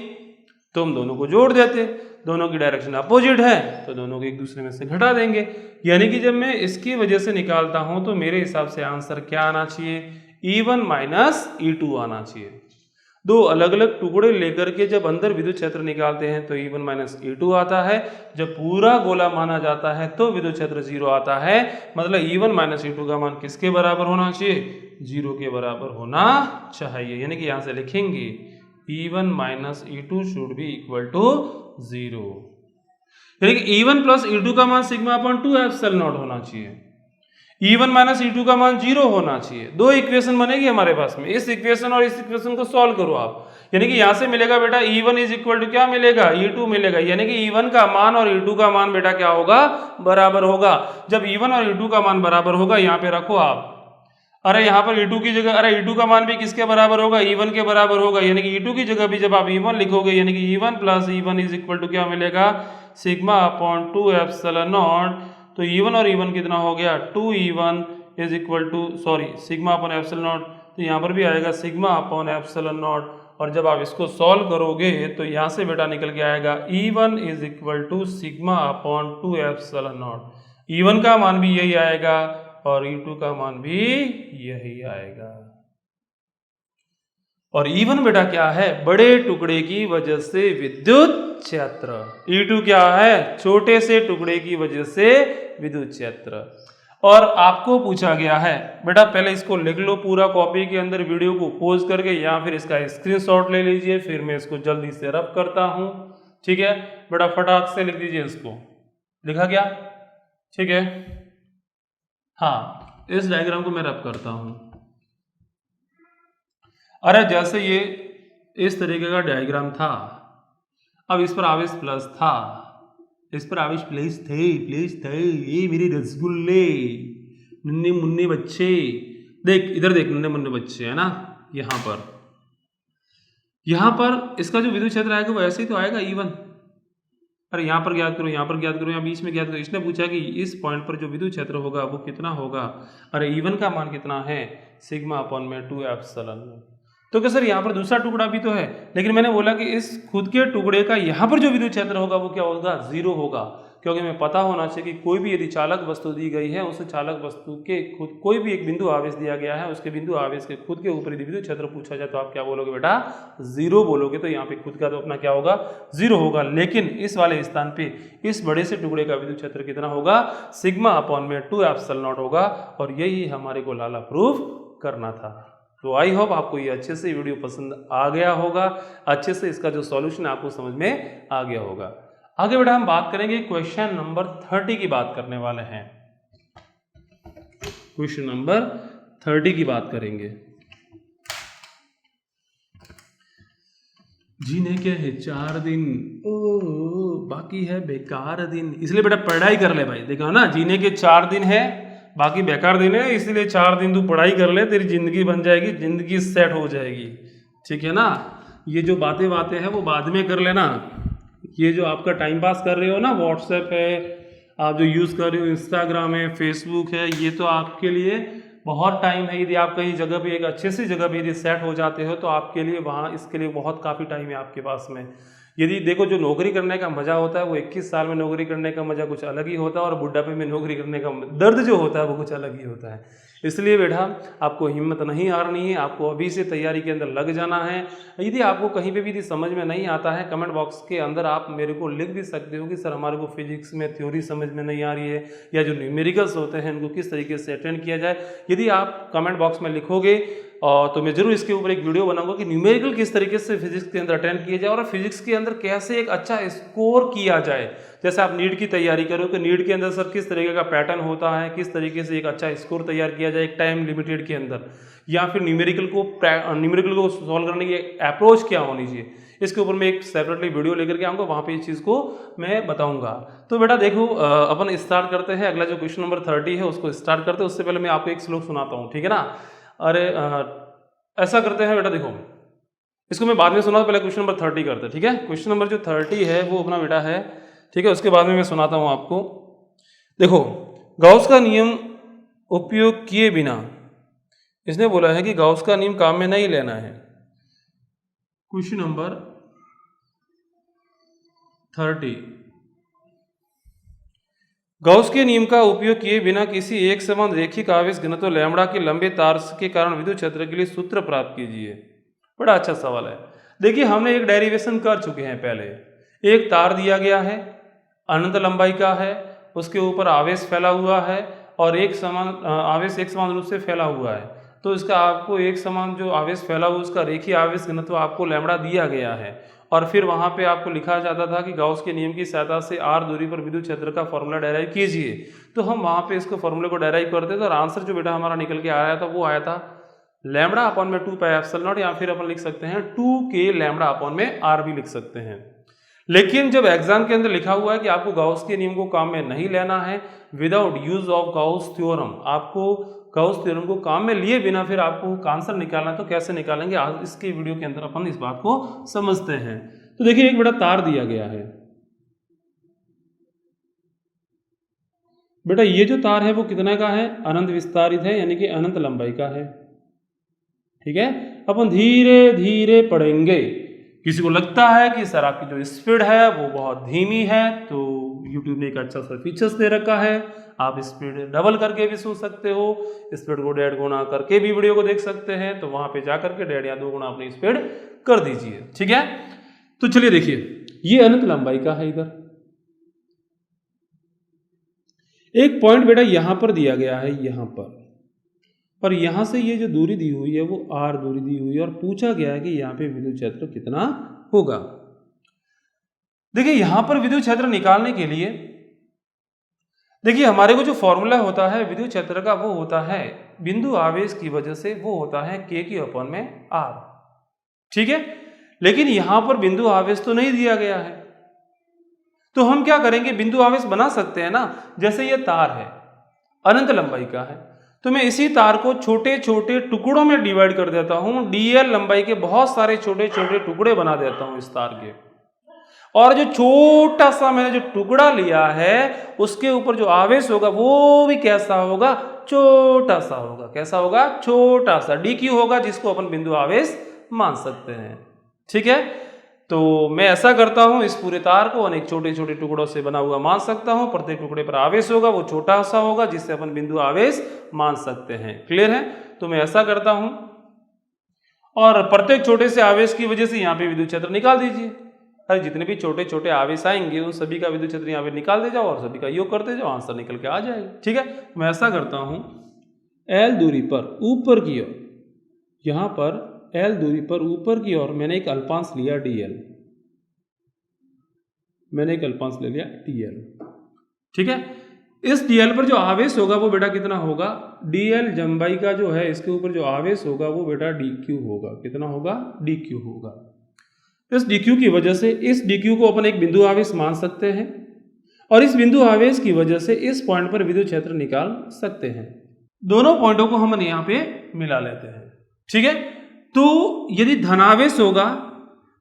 तो हम दोनों को जोड़ देते, दोनों की डायरेक्शन अपोजिट है तो दोनों को एक दूसरे में से घटा देंगे। यानी कि जब मैं इसकी वजह से निकालता हूं तो मेरे हिसाब से आंसर क्या आना चाहिए, E1 माइनस E2 आना चाहिए। दो अलग अलग टुकड़े लेकर के जब अंदर विद्युत क्षेत्र निकालते हैं तो E1 माइनस E2 आता है। जब पूरा गोला माना जाता है तो विद्युत क्षेत्र 0 आता है। मतलब E1 माइनस E2 का मान किसके बराबर होना चाहिए, 0 के बराबर होना चाहिए। यानी कि यहां से लिखेंगे E1 minus E2 should be equal to 0। यानी कि E1 प्लस E2 का मान सिग्मा अपॉन 2 एप्सिलॉन नॉट होना चाहिए। E1 माइनस E2 का मान 0 होना चाहिए। दो इक्वेशन बनेगी हमारे पास में, इस इक्वेशन और इस इक्वेशन को सॉल्व करो आप। यानी कि यहां से मिलेगा बेटा E1 इज इक्वल टू क्या मिलेगा, E2 मिलेगा। यानी कि E1 का मान और E2 का मान बेटा क्या होगा, बराबर होगा। जब E1 और E2 का मान बराबर होगा, यहाँ पे रखो आप। अरे यहाँ पर E2 की जगह, अरे E2 का मान भी किसके बराबर होगा, E1 के बराबर होगा। यानी कि E2 की जगह भी जब आप E1 लिखोगे, यानी कि E1 plus E1 is equal to क्या मिलेगा, सिग्मा अपॉन 2 एप्सिलॉन नॉट। तो E1 और E1 कितना हो गया, 2E1 is equal to, sorry, sigma upon epsilon not. तो यहाँ पर भी आएगा सिग्मा अपॉन एप्सिलॉन नॉट। और जब आप इसको सॉल्व करोगे तो यहाँ से बेटा निकल के आएगा E1 is equal to sigma upon 2 epsilon not. E1 का मान भी यही आएगा और E2 का मान भी यही आएगा। और E1 बेटा क्या है, बड़े टुकड़े की वजह से विद्युत क्षेत्र। E2 क्या है, छोटे से टुकड़े की वजह से विद्युत क्षेत्र। और आपको पूछा गया है बेटा, पहले इसको लिख लो पूरा कॉपी के अंदर, वीडियो को पॉज करके, या फिर इसका स्क्रीनशॉट ले लीजिए, फिर मैं इसको जल्दी से रब करता हूं। ठीक है बेटा, फटाक से लिख दीजिए इसको। लिखा क्या, ठीक है। हाँ, इस डायग्राम को मैं रब करता हूं। अरे जैसे ये इस तरीके का डायग्राम था, अब इस पर आवेश प्लस था, इस पर आवेश प्लेस थे, ये मेरे रसगुल्ले, नन्हे मुन्ने बच्चे, देख इधर देख, नन्हे मुन्ने बच्चे है ना। यहाँ पर इसका जो विद्युत क्षेत्र आएगा वो ऐसे ही तो आएगा E1। अरे यहाँ पर ज्ञात करो, यहाँ पर ज्ञात करो, यहाँ बीच में ज्ञात करो। इसने पूछा कि इस पॉइंट पर जो विद्युत क्षेत्र होगा वो कितना होगा। अरे E1 का मान कितना है, सिग्मा अपॉन में 2 एप्सिलॉन। तो क्या सर यहाँ पर दूसरा टुकड़ा भी तो है, लेकिन मैंने बोला कि इस खुद के टुकड़े का यहाँ पर जो विद्युत क्षेत्र होगा वो क्या होगा, 0 होगा। क्योंकि हमें पता होना चाहिए कि कोई भी यदि चालक वस्तु दी गई है, उस चालक वस्तु के खुद कोई भी एक बिंदु आवेश दिया गया है, उसके बिंदु आवेश के खुद के ऊपर यदि विद्युत क्षेत्र पूछा जाए तो आप क्या बोलोगे बेटा, 0 बोलोगे। तो यहाँ पे खुद का तो अपना क्या होगा, 0 होगा। लेकिन इस वाले स्थान पे इस बड़े से टुकड़े का विद्युत क्षेत्र कितना होगा, सिग्मा अपॉन में 2 एप्सिलॉन नॉट होगा। और यही हमारे को लाला प्रूफ करना था। तो आई होप आपको ये अच्छे से वीडियो पसंद आ गया होगा, अच्छे से इसका जो सॉल्यूशन आपको समझ में आ गया होगा। आगे बेटा हम बात करेंगे क्वेश्चन नंबर 30 की बात करने वाले हैं। क्वेश्चन नंबर 30 की बात करेंगे। जीने के है 4 दिन, ओ बाकी है बेकार दिन। इसलिए बेटा पढ़ाई कर ले भाई, देखो ना, जीने के 4 दिन है, बाकी बेकार दिन है, इसलिए 4 दिन तू पढ़ाई कर ले, तेरी जिंदगी बन जाएगी, जिंदगी सेट हो जाएगी। ठीक है ना। ये जो बातें हैं वो बाद में कर लेना, ये जो आपका टाइम पास कर रहे हो ना, व्हाट्सएप है, आप जो यूज़ कर रहे हो, इंस्टाग्राम है, फेसबुक है, ये तो आपके लिए बहुत टाइम है। यदि आप कहीं जगह पे एक अच्छे सी जगह पे यदि सेट हो जाते हो तो आपके लिए वहाँ इसके लिए बहुत काफ़ी टाइम है आपके पास में। यदि देखो, जो नौकरी करने का मज़ा होता है वो 21 साल में नौकरी करने का मज़ा कुछ अलग ही होता है, और बुढ़ापे में नौकरी करने का दर्द जो होता है वो कुछ अलग ही होता है। इसलिए बेटा आपको हिम्मत नहीं हारनी है, आपको अभी से तैयारी के अंदर लग जाना है। यदि आपको कहीं पे भी यदि समझ में नहीं आता है, कमेंट बॉक्स के अंदर आप मेरे को लिख भी सकते हो कि सर हमारे को फिजिक्स में थ्योरी समझ में नहीं आ रही है, या जो न्यूमेरिकल्स होते हैं उनको किस तरीके से अटेंड किया जाए। यदि आप कमेंट बॉक्स में लिखोगे तो मैं जरूर इसके ऊपर एक वीडियो बनाऊंगा कि न्यूमेरिकल किस तरीके से फिजिक्स के अंदर अटेंड किया जाए, और फिजिक्स के अंदर कैसे एक अच्छा स्कोर किया जाए। जैसे आप नीट की तैयारी करो कि नीट के अंदर सर किस तरीके का पैटर्न होता है, किस तरीके से एक अच्छा स्कोर तैयार किया जाए एक टाइम लिमिटेड के अंदर, या फिर न्यूमेरिकल को सॉल्व करने की अप्रोच क्या होनी चाहिए। इसके ऊपर मैं एक सेपरेटली वीडियो लेकर के आऊँगा, वहाँ पे इस चीज़ को मैं बताऊँगा। तो बेटा देखो, अपन स्टार्ट करते हैं। अगला जो क्वेश्चन नंबर 30 है उसको स्टार्ट करते हैं। उससे पहले मैं आपको एक श्लोक सुनाता हूँ, ठीक है ना। अरे ऐसा करते हैं बेटा, देखो इसको मैं बाद में सुना, पहले क्वेश्चन नंबर 30 करते हैं, ठीक है। क्वेश्चन नंबर जो 30 है वो अपना बेटा है, ठीक है। उसके बाद में मैं सुनाता हूँ आपको। देखो, गाउस का नियम उपयोग किए बिना, इसने बोला है कि गाउस का नियम काम में नहीं लेना है। क्वेश्चन नंबर 30, गाउस के नियम का उपयोग किए बिना किसी एक समान रेखिक आवेश घनत्व लैम्बडा के लंबे तार के कारण विद्युत क्षेत्र के लिए सूत्र प्राप्त कीजिए। बड़ा अच्छा सवाल है। देखिए, हमने एक डेरिवेशन कर चुके हैं पहले। एक तार दिया गया है, अनंत लंबाई का है, उसके ऊपर आवेश फैला हुआ है, और एक समान आवेश एक समान रूप से फैला हुआ है। तो इसका आपको एक समान जो आवेश फैला हुआ उसका रेखीय आवेश घनत्व आपको लैम्बडा दिया गया है, और फिर वहाँ पे आपको लिखा जाता था कि गाउस के नियम की सहायता से r दूरी पर विद्युत क्षेत्र का फॉर्मूला डेराइव कीजिए। तो हम वहाँ पे इसको फॉर्मूले को डेराइव करते थे, और आंसर जो बेटा हमारा निकल के आया था वो आया था लैम्बडा अपॉन में 2 पाई एप्सिलॉन नॉट, या फिर अपन लिख सकते हैं 2k लैम्बडा अपॉन में r भी लिख सकते हैं। लेकिन जब एग्जाम के अंदर लिखा हुआ है कि आपको गाउस के नियम को काम में नहीं लेना है, without use of Gauss theorem, आपको गाउस थ्योरम को काम में लिए बिना फिर आपको आंसर निकालना है, तो कैसे निकालेंगे आज इसके वीडियो के अंदर अपन इस बात को समझते हैं। तो देखिए, एक बड़ा तार दिया गया है बेटा। ये जो तार है वो कितना का है, अनंत विस्तारित है, यानी कि अनंत लंबाई का है, ठीक है। अपन धीरे धीरे पढ़ेंगे। किसी को लगता है कि सर आपकी जो स्पीड है वो बहुत धीमी है, तो YouTube ने एक अच्छा सा फीचर्स दे रखा है, आप स्पीड डबल करके भी सुन सकते हो, स्पीड को 1.5 गुना करके भी वीडियो को देख सकते हैं। तो वहां पे जाकर के 1.5 या 2 गुना अपनी स्पीड कर दीजिए, ठीक है। तो चलिए देखिए, ये अनंत लंबाई का है। इधर एक पॉइंट बेटा यहां पर दिया गया है, यहां पर, और यहां से ये जो दूरी दी हुई है वो r दूरी दी हुई है, और पूछा गया है कि यहाँ पे विद्युत क्षेत्र कितना होगा। देखिए, यहां पर विद्युत क्षेत्र निकालने के लिए देखिए हमारे को जो फॉर्मूला होता है विद्युत क्षेत्र का वो होता है बिंदु आवेश की वजह से, वो होता है k की अपॉन में r, ठीक है। लेकिन यहां पर बिंदु आवेश तो नहीं दिया गया है, तो हम क्या करेंगे, बिंदु आवेश बना सकते हैं ना। जैसे ये तार है, अनंत लंबाई का है, तो मैं इसी तार को छोटे छोटे टुकड़ों में डिवाइड कर देता हूं, dl लंबाई के बहुत सारे छोटे छोटे टुकड़े बना देता हूं इस तार के, और जो छोटा सा मैंने जो टुकड़ा लिया है उसके ऊपर जो आवेश होगा वो भी कैसा होगा, छोटा सा होगा। कैसा होगा, छोटा सा, dq होगा, जिसको अपन बिंदु आवेश मान सकते हैं, ठीक है। तो मैं ऐसा करता हूं, इस पूरे तार को अनेक छोटे छोटे टुकड़ों से बना हुआ मान सकता हूं। प्रत्येक टुकड़े पर आवेश होगा, वो छोटा सा होगा, जिससे अपन बिंदु आवेश मान सकते हैं। क्लियर है। तो मैं ऐसा करता हूं, और प्रत्येक छोटे से आवेश की वजह से यहाँ पे विद्युत क्षेत्र निकाल दीजिए। अरे जितने भी छोटे छोटे आवेश आएंगे उन सभी का विद्युत क्षेत्र यहाँ पे निकाल दे जाओ, और सभी का योग करते जाओ, आंसर निकल के आ जाएगा, ठीक है। मैं ऐसा करता हूं, L दूरी पर ऊपर की ओर, यहां पर L दूरी पर ऊपर की ओर मैंने एक अल्पांश लिया dl, मैंने एक अल्पांश ले लिया dl, ठीक है। इस dl पर जो आवेश होगा वो बेटा कितना होगा, dl लंबाई का जो है इसके ऊपर जो आवेश होगा वो बेटा dq होगा। कितना होगा, dq होगा। इस dq की वजह से इस dq को अपन एक बिंदु आवेश मान सकते हैं, और इस बिंदु आवेश की वजह से इस पॉइंट पर विद्युत क्षेत्र निकाल सकते हैं। दोनों पॉइंटों को हम यहाँ पे मिला लेते हैं, ठीक है। तो यदि धनावेश होगा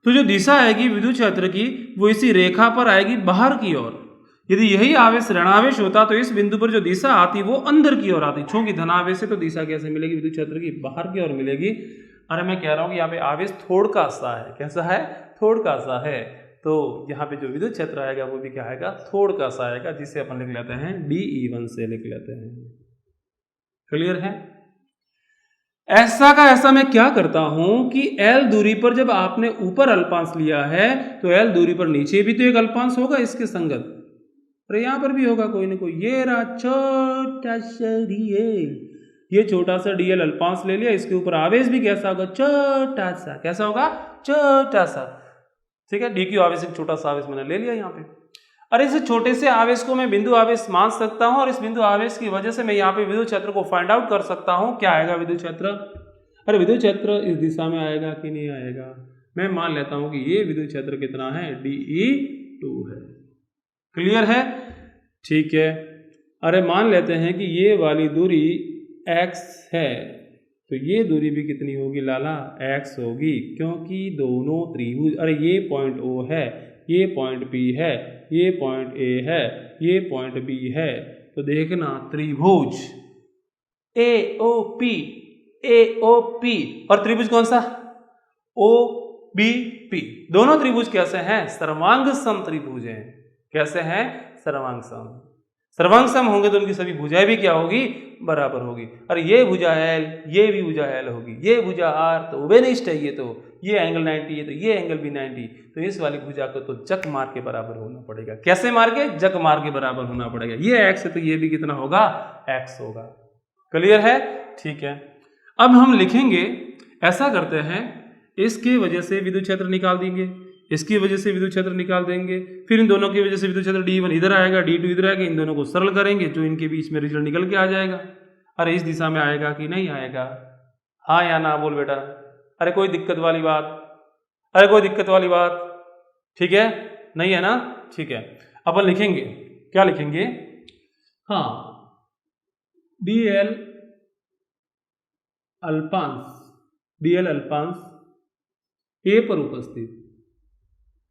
तो जो दिशा आएगी विद्युत क्षेत्र की वो इसी रेखा पर आएगी बाहर की ओर। यदि यही आवेश ऋणावेश होता तो इस बिंदु पर जो दिशा आती वो अंदर की ओर आती। चूंकि धनावेश है तो दिशा कैसे मिलेगी विद्युत क्षेत्र की? बाहर की ओर मिलेगी। अरे मैं कह रहा हूं कि यहाँ पे आवेश थोड़का सा है। कैसा है? थोड़का सा है। तो यहाँ पे जो विद्युत क्षेत्र आएगा वो भी क्या आएगा? थोड़का सा आएगा, जिसे अपन लिख लेते हैं dE1 से लिख लेते हैं। क्लियर है? ऐसा का ऐसा मैं क्या करता हूं कि L दूरी पर जब आपने ऊपर अल्पांश लिया है तो L दूरी पर नीचे भी तो एक अल्पांश होगा इसके संगत। अरे यहां पर भी होगा कोई ना कोई। ये रहा छोटा सा dl, ये छोटा सा dl अल्पांश ले लिया। इसके ऊपर आवेश भी कैसा होगा? छोटा सा। कैसा होगा? छोटा सा। ठीक है, dq आवेश एक छोटा सा आवेश मैंने ले लिया यहाँ पे। अरे इस छोटे से आवेश को मैं बिंदु आवेश मान सकता हूं और इस बिंदु आवेश की वजह से मैं यहाँ पे विद्युत क्षेत्र को फाइंड आउट कर सकता हूं। क्या आएगा विद्युत क्षेत्र? अरे विद्युत क्षेत्र इस दिशा में आएगा कि नहीं आएगा? मैं मान लेता हूं कि ये विद्युत क्षेत्र कितना है? dE2 है। क्लियर है? ठीक है। अरे मान लेते हैं कि ये वाली दूरी x है तो ये दूरी भी कितनी होगी लाला? x होगी, क्योंकि दोनों त्रिभुज, अरे ये पॉइंट O है, ये पॉइंट P है, ये पॉइंट A है, ये पॉइंट B है। तो देखना त्रिभुज AOP, AOP और त्रिभुज कौन सा? OBP। दोनों त्रिभुज कैसे हैं? सर्वांग सम त्रिभुज हैं। कैसे हैं? सर्वांग सम। सर्वांग सम होंगे तो उनकी सभी भुजाएं भी क्या होगी? बराबर होगी। अरे ये भुजा L, ये भी भुजा L होगी, ये भुजा R तो ओबेनिस्ट है, ये एंगल 90 है तो ये एंगल भी 90। तो इस वाली भुजा को तो जक मार के बराबर होना पड़ेगा। कैसे मार के? जक मार के बराबर होना पड़ेगा। ये x है तो ये भी कितना होगा? x होगा। क्लियर है? ठीक है। अब हम लिखेंगे, ऐसा करते हैं, इसकी वजह से विद्युत क्षेत्र निकाल देंगे, इसकी वजह से विद्युत क्षेत्र निकाल देंगे, फिर इन दोनों की वजह से विद्युत क्षेत्र d1 इधर आएगा, d2 इधर आएगा। इन दोनों को सरल करेंगे जो इनके बीच में रिजल्ट निकल के आ जाएगा। अरे इस दिशा में आएगा कि नहीं आएगा? हाँ या ना बोल बेटा। अरे कोई दिक्कत वाली बात? अरे कोई दिक्कत वाली बात? ठीक है, नहीं है ना? ठीक है। अपन लिखेंगे, क्या लिखेंगे? हाँ, dl अल्पांश A पर उपस्थित,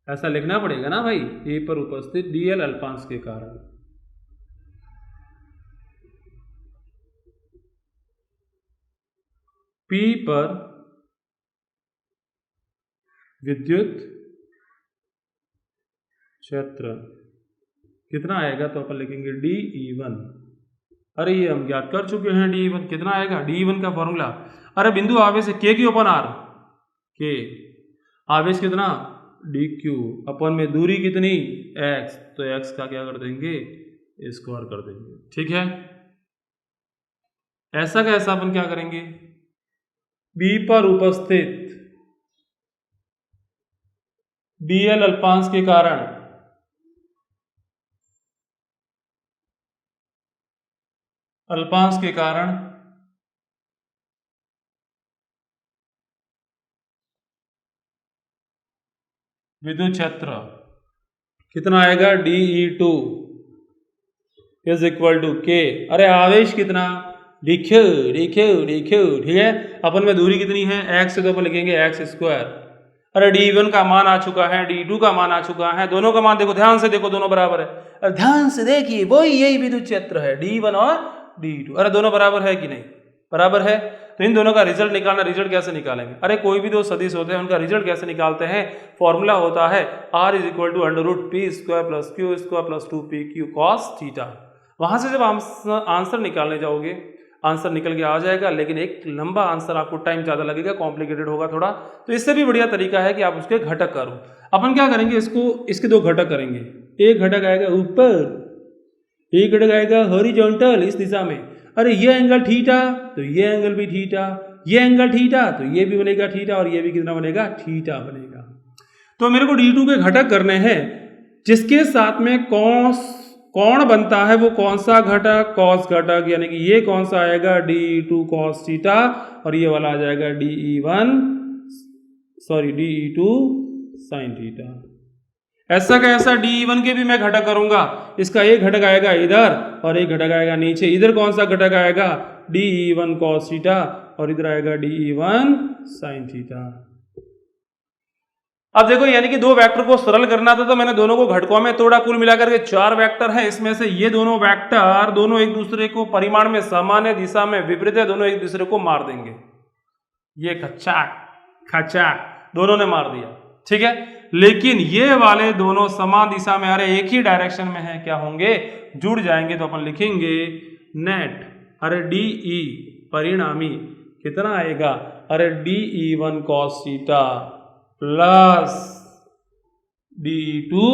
ऐसा लिखना पड़ेगा ना भाई। A पर उपस्थित dl अल्पांश के कारण P पर विद्युत क्षेत्र कितना आएगा? तो अपन लिखेंगे dE1। अरे ये हम ज्ञात कर चुके हैं dE1 कितना आएगा। dE1 का फॉर्मूला, अरे बिंदु आवेश है K/R, K आवेश कितना? dq, अपन में दूरी कितनी? x, तो x का क्या कर देंगे? स्क्वायर कर देंगे। ठीक है। ऐसा का ऐसा अपन क्या करेंगे? B पर उपस्थित dl अल्पांश के कारण विद्युत क्षेत्र कितना आएगा? dE2 is equal to K। अरे आवेश कितना? dq। ठीक है। अपन में दूरी कितनी है? x से, तो अपन लिखेंगे x²। अरे d1 का मान आ चुका है, d2 का मान आ चुका है। दोनों का मान देखो, ध्यान से देखो, दोनों बराबर है। अरे ध्यान से देखिए, वही यही विद्युत क्षेत्र है d1 और d2। अरे दोनों बराबर है कि नहीं? बराबर है। तो इन दोनों का रिजल्ट निकालना, रिजल्ट कैसे निकालेंगे? अरे कोई भी दो सदिश होते हैं उनका रिजल्ट कैसे निकालते हैं? फॉर्मूला होता है R = √p² + q² + 2pq cos theta. वहां से जब आंसर निकालने जाओगे, आंसर निकल के आ जाएगा, लेकिन एक लंबा आंसर, आपको टाइम ज़्यादा लगेगा, कॉम्प्लिकेटेड होगा थोड़ा। तो इससे भी बढ़िया तरीका है कि आप उसके घटक करो। अपन क्या करेंगे? इसके दो घटक करेंगे। एक घटक आएगा ऊपर, एक घटक आएगा हॉरिजॉन्टल, इस दिशा में। अरे ये एंगल थीटा तो ये एंगल भी थीटा, ये एंगल थीटा तो ये भी बनेगा थीटा, और ये भी कितना बनेगा? थीटा बनेगा। तो मेरे को d2 के घटक करने हैं, जिसके साथ में कौन बनता है वो कौन सा घटक? कॉस घटक। यानी कि ये कौन सा आएगा? dE2 cos थीटा, और ये वाला आ जाएगा dE2 sin थीटा। ऐसा का ऐसा dE1 के भी मैं घटक करूंगा। इसका एक घटक आएगा इधर और एक घटक आएगा नीचे। इधर कौन सा घटक आएगा? dE1 cos थीटा, और इधर आएगा dE1 sin थीटा। अब देखो यानी कि दो वेक्टर को सरल करना था तो मैंने दोनों को घटकों में तोड़ा, कुल मिलाकर के 4 वेक्टर हैं। इसमें से ये दोनों वेक्टर दोनों एक दूसरे को परिमाण में समान है, दिशा में विपरीत है, दोनों एक दूसरे को मार देंगे। ये खचाक खचाक दोनों ने मार दिया, ठीक है। लेकिन ये वाले दोनों समान दिशा में, अरे एक ही डायरेक्शन में है, क्या होंगे, जुड़ जाएंगे। तो अपन लिखेंगे नेट, अरे DE परिणामी कितना आएगा, अरे DE1 cos theta plus DE2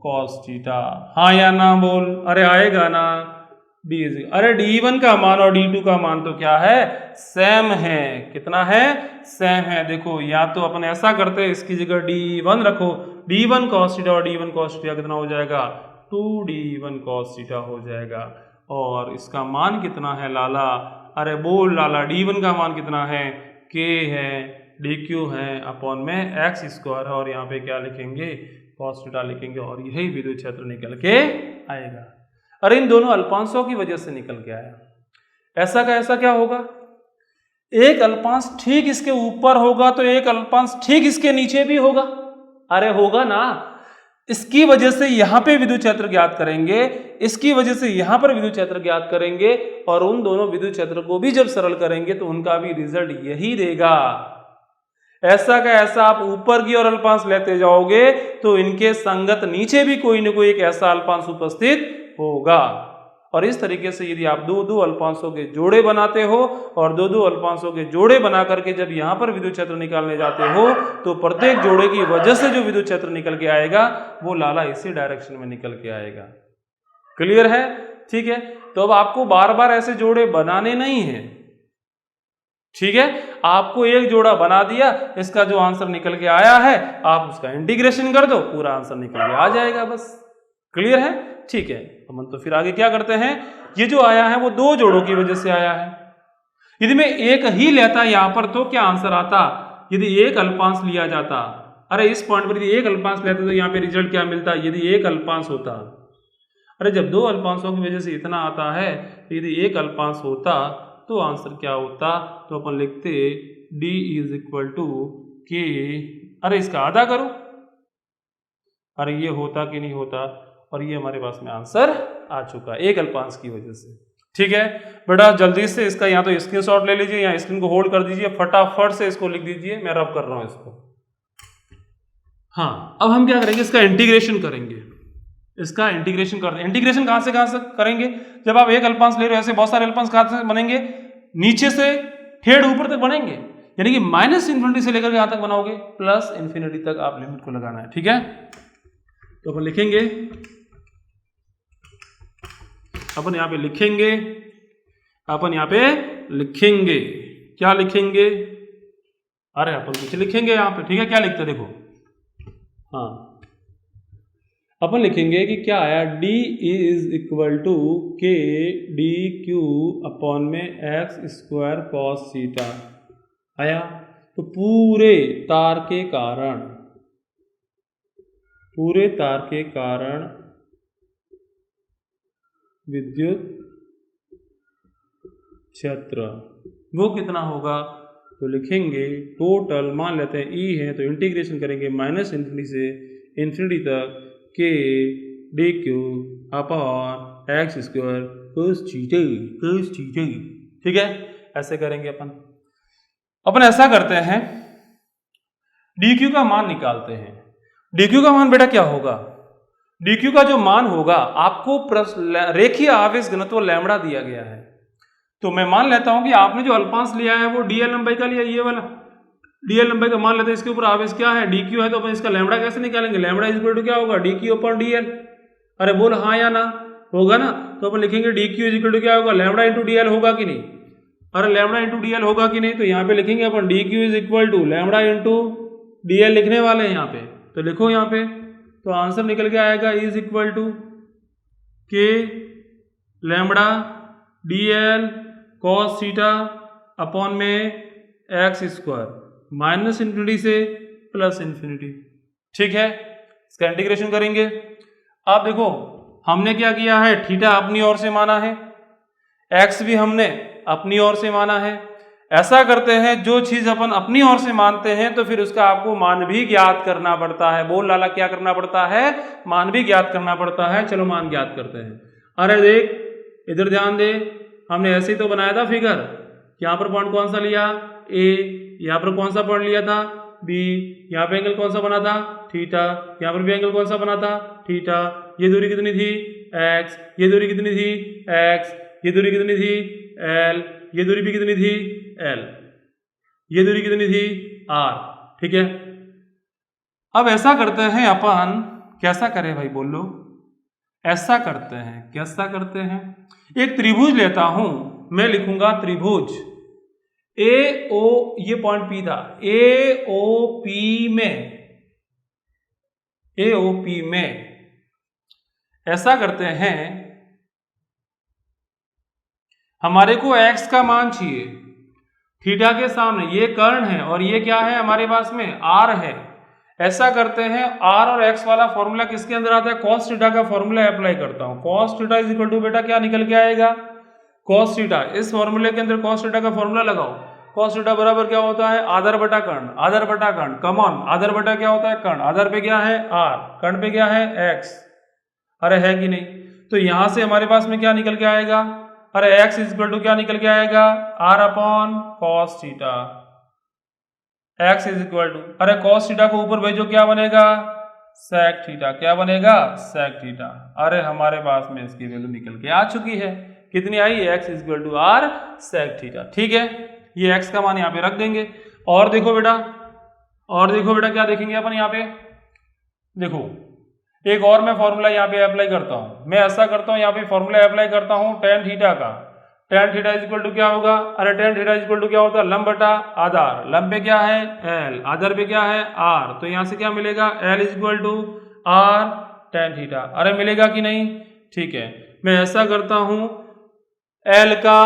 cos theta. हाँ या ना बोल, अरे आएगा ना। अरे DE1 का मान और DE2 का मान तो क्या है, सेम है। कितना है, सेम है। देखो या तो अपन ऐसा करते हैं, इसकी जगह DE1 रखो, D1 cos थीटा और D1 cos थीटा कितना हो जाएगा, 2D1 cos थीटा हो जाएगा। और इसका मान कितना है लाला, अरे बोल लाला, D1 का मान कितना है, K है, DQ है, अपॉन में x स्क्वायर है, और यहाँ पे क्या लिखेंगे, cos थीटा लिखेंगे, और यही विद्युत क्षेत्र निकल के आएगा। अरे इन दोनों अल्पांशों की वजह से निकल के आया। ऐसा का ऐसा क्या होगा, एक अल्पांश ठीक इसके ऊपर होगा तो एक अल्पांश ठीक इसके नीचे भी होगा। अरे होगा ना, इसकी वजह से यहां पे विद्युत क्षेत्र ज्ञात करेंगे, इसकी वजह से यहां पर विद्युत क्षेत्र ज्ञात करेंगे, और उन दोनों विद्युत क्षेत्र को भी जब सरल करेंगे तो उनका भी रिजल्ट यही देगा। ऐसा का ऐसा आप ऊपर की ओर अल्पांश लेते जाओगे तो इनके संगत नीचे भी कोई न कोई एक ऐसा अल्पांश उपस्थित होगा। और इस तरीके से यदि आप दो दो अल्पांशों के जोड़े बनाते हो और दो दो अल्पांशों के जोड़े बना करके जब यहां पर विद्युत क्षेत्र निकालने जाते हो तो प्रत्येक जोड़े की वजह से जो विद्युत क्षेत्र निकल के आएगा वो लाला इसी डायरेक्शन में निकल के आएगा। क्लियर है, ठीक है। तो अब आपको बार बार ऐसे जोड़े बनाने नहीं है, ठीक है। आपको एक जोड़ा बना दिया, इसका जो आंसर निकल के आया है आप उसका इंटीग्रेशन कर दो, पूरा आंसर निकल के आ जाएगा, बस। क्लियर है, ठीक है। हम तो फिर आगे क्या करते हैं, ये जो आया है वो दो जोड़ों की वजह से आया है। यदि मैं एक ही लेता यहां पर तो क्या आंसर आता, यदि एक अल्पांश लिया जाता, अरे इस पॉइंट पर यदि एक अल्पांश लेते तो यहाँ पे रिजल्ट क्या मिलता, यदि एक अल्पांश होता। अरे जब दो अल्पांशों की वजह से इतना आता है, तो यदि एक अल्पांश होता तो आंसर क्या होता, तो अपन लिखते D = K, अरे इसका आधा करो, अरे ये होता कि नहीं होता, और ये हमारे पास में आंसर आ चुका एक अल्पांश की वजह से। ठीक है बेटा, जल्दी से इसका या तो स्क्रीनशॉट ले लीजिए या स्क्रीन को होल्ड कर दीजिए, फटाफट से इसको लिख दीजिए, मैं रब कर रहा हूं इसको। हाँ, अब हम क्या करेंगे, इसका इंटीग्रेशन करेंगे। इसका इंटीग्रेशन करते हैं। इंटीग्रेशन कहां से करेंगे, जब आप एक अल्पांश ले रहे हो, ऐसे बहुत सारे अल्पांश कहां से बनेंगे, नीचे से ठेठ ऊपर तक बनेंगे, यानी कि -∞ से लेकर यहां तक बनाओगे, +∞ तक आप लिमिट को लगाना है। ठीक है, तो अपन लिखेंगे, अपन यहां पे लिखेंगे, अपन यहां पे लिखेंगे, क्या लिखेंगे, अरे अपन कुछ लिखेंगे यहां पे। ठीक है, क्या लिखते देखो, हाँ अपन लिखेंगे कि क्या आया, D = K dq अपॉन में x² cos थीटा आया। तो पूरे तार के कारण विद्युत क्षेत्र वो कितना होगा, तो लिखेंगे टोटल, मान लेते हैं E है तो इंटीग्रेशन करेंगे -∞ से ∞ तक K dq upon x² cos theta. ठीक है, ऐसे करेंगे अपन ऐसा करते हैं, dq का मान निकालते हैं। dq का मान बेटा क्या होगा, dq का जो मान होगा, आपको रेखीय आवेश घनत्व लैम्बडा दिया गया है। तो मैं मान लेता हूं कि आपने जो अल्पांश लिया है वो dl लंबाई का लिया, ये वाला dl लंबाई का मान लेते हैं, इसके ऊपर आवेश क्या है, dq है, तो अपन इसका लैम्बडा कैसे निकालेंगे, लैम्बडा = क्या होगा, dq अपॉन dl। अरे बोल हाँ या ना, होगा ना, तो अपन लिखेंगे dq = क्या होगा, लैम्बडा × dl होगा कि नहीं, अरे लैम्बडा × dl होगा कि नहीं, तो यहाँ पे लिखेंगे अपन dq = लैम्बडा × dl लिखने वाले हैं यहाँ पे, तो लिखो यहाँ पे, तो आंसर निकल के आएगा = K lambda dl cos theta upon में x² -∞ से +∞। ठीक है, इसका इंटीग्रेशन करेंगे। आप देखो हमने क्या किया है, थीटा अपनी ओर से माना है, x भी हमने अपनी ओर से माना है, ऐसा करते हैं, जो चीज अपन अपनी ओर से मानते हैं तो फिर उसका आपको मान भी ज्ञात करना पड़ता है। बोल लाला, क्या करना पड़ता है? मान भी ज्ञात करना पड़ता है। चलो मान ज्ञात करते हैं। अरे देख, इधर ध्यान दे, हमने ऐसे ही तो बनाया था फिगर। यहाँ पर पॉइंट कौन सा लिया? ए। यहाँ पर कौन सा पॉइंट लिया था? बी। यहाँ पे एंगल कौन सा बना था? थीटा। यहाँ पर भी एंगल कौन सा बना था? थीटा। ये दूरी कितनी थी? एक्स। ये दूरी कितनी थी? एक्स। ये दूरी कितनी थी? एल। ये दूरी भी कितनी थी? एल। ये दूरी कितनी थी? आर। ठीक है, अब ऐसा करते हैं अपन, कैसा करें भाई बोल लो? ऐसा करते हैं, कैसा करते हैं? एक त्रिभुज लेता हूं, मैं लिखूंगा त्रिभुज ए ओ, ये पॉइंट पी था, ए ओ पी में, ए ओ पी में ऐसा करते हैं, हमारे को x का मान चाहिए थीटा के सामने, ये कर्ण है और ये क्या है हमारे पास में? r है। ऐसा करते हैं, r और x वाला फॉर्मूला किसके अंदर आता है? cos थीटा का फॉर्मूला अप्लाई करता हूं। cos theta is equal to, बेटा क्या निकल के आएगा? cos थीटा, इस फॉर्मूले के अंदर cos थीटा का फॉर्मूला लगाओ। cos थीटा बराबर क्या होता है? आधार बटा कर्ण, आधार बटा कर्ण, कमॉन, आधार बटा क्या होता है? कर्ण। आधार पे क्या है? r, कर्ण पे क्या है? x। अरे है कि नहीं? तो यहां से हमारे पास में क्या निकल के आएगा? अरे x इज इक्वल टू क्या निकल के आएगा? r upon cos theta. x is equal to, अरे cos थीटा को ऊपर भेजो, क्या बनेगा? sec theta. क्या बनेगा? sec theta. अरे हमारे पास में इसकी वैल्यू निकल के आ चुकी है। कितनी आई? x is equal to r sec theta. ठीक है, ये x का मान यहाँ पे रख देंगे। और देखो बेटा, और देखो बेटा, क्या देखेंगे अपन यहाँ पे? देखो, एक और मैं फॉर्मूला यहाँ पे अप्लाई करता हूँ। मैं ऐसा करता हूँ, यहाँ पे फॉर्मूला अप्लाई करता हूँ tan थीटा का। tan theta is equal to क्या होगा? अरे tan theta is equal to क्या होता है? लंब बटा आधार। लंब पे क्या है? l, आधार पे क्या है? r। तो यहाँ से क्या मिलेगा? l is equal to r tan theta. अरे मिलेगा कि नहीं? ठीक है, मैं ऐसा करता हूँ, l का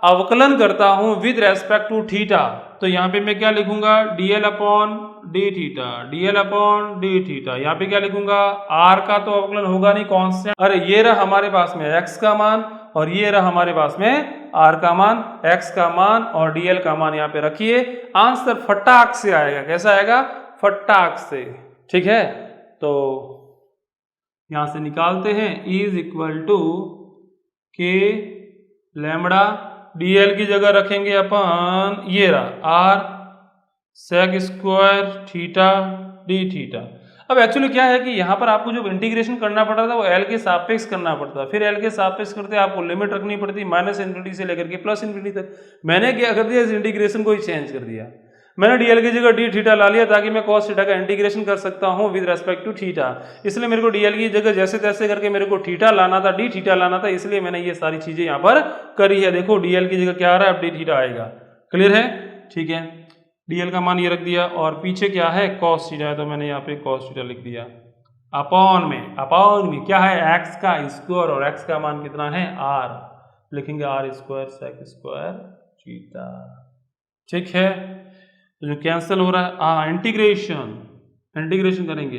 अवकलन करता हूँ विद रेस्पेक्ट टू थीटा। तो यहाँ पे मैं क्या लिखूंगा? dl upon D theta, dl upon D theta. यहाँ पे क्या लिखूंगा? r का तो अवकलन होगा नहीं, कांस्टेंट। अरे ये रहा हमारे पास में x का मान और ये रहा हमारे पास में r का मान। x का मान और dl का मान यहाँ पे रखिए, आंसर फटाक से आएगा। कैसा आएगा? फटाक से। ठीक है, तो यहां से निकालते हैं, E इज इक्वल टू के लैम्बडा, dl की जगह रखेंगे अपन, ये रहा r sec square theta D theta. अब एक्चुअली क्या है कि यहाँ पर आपको जो इंटीग्रेशन करना पड़ता था वो l के सापेक्ष करना पड़ता, फिर l के सापेक्ष करते आपको लिमिट रखनी पड़ती माइनस इन्फिनिटी से लेकर के प्लस इन्फिनिटी तक। मैंने क्या कर दिया? इस इंटीग्रेशन को ही चेंज कर दिया। मैंने dl की जगह डी थीटा ला लिया ताकि मैं cos थीटा का इंटीग्रेशन कर सकता हूँ विद रेस्पेक्ट टू थीटा। इसलिए मेरे को dl की जगह जैसे तैसे करके मेरे को थीटा लाना था, डी थीटा लाना था, इसलिए मैंने ये सारी चीजें यहाँ पर करी है। देखो dl की जगह क्या आ रहा है? अब डी थीटा आएगा। क्लियर है? ठीक है, dl का मान ये रख दिया और पीछे क्या है? cos थीटा है, तो मैंने यहाँ पे cos थीटा लिख दिया। अपॉन में, अपॉन में क्या है? x का स्क्वायर और x का मान कितना है? r। लिखेंगे r square sec square theta. ठीक है, तो जो कैंसिल हो रहा है, हाँ इंटीग्रेशन, इंटीग्रेशन करेंगे।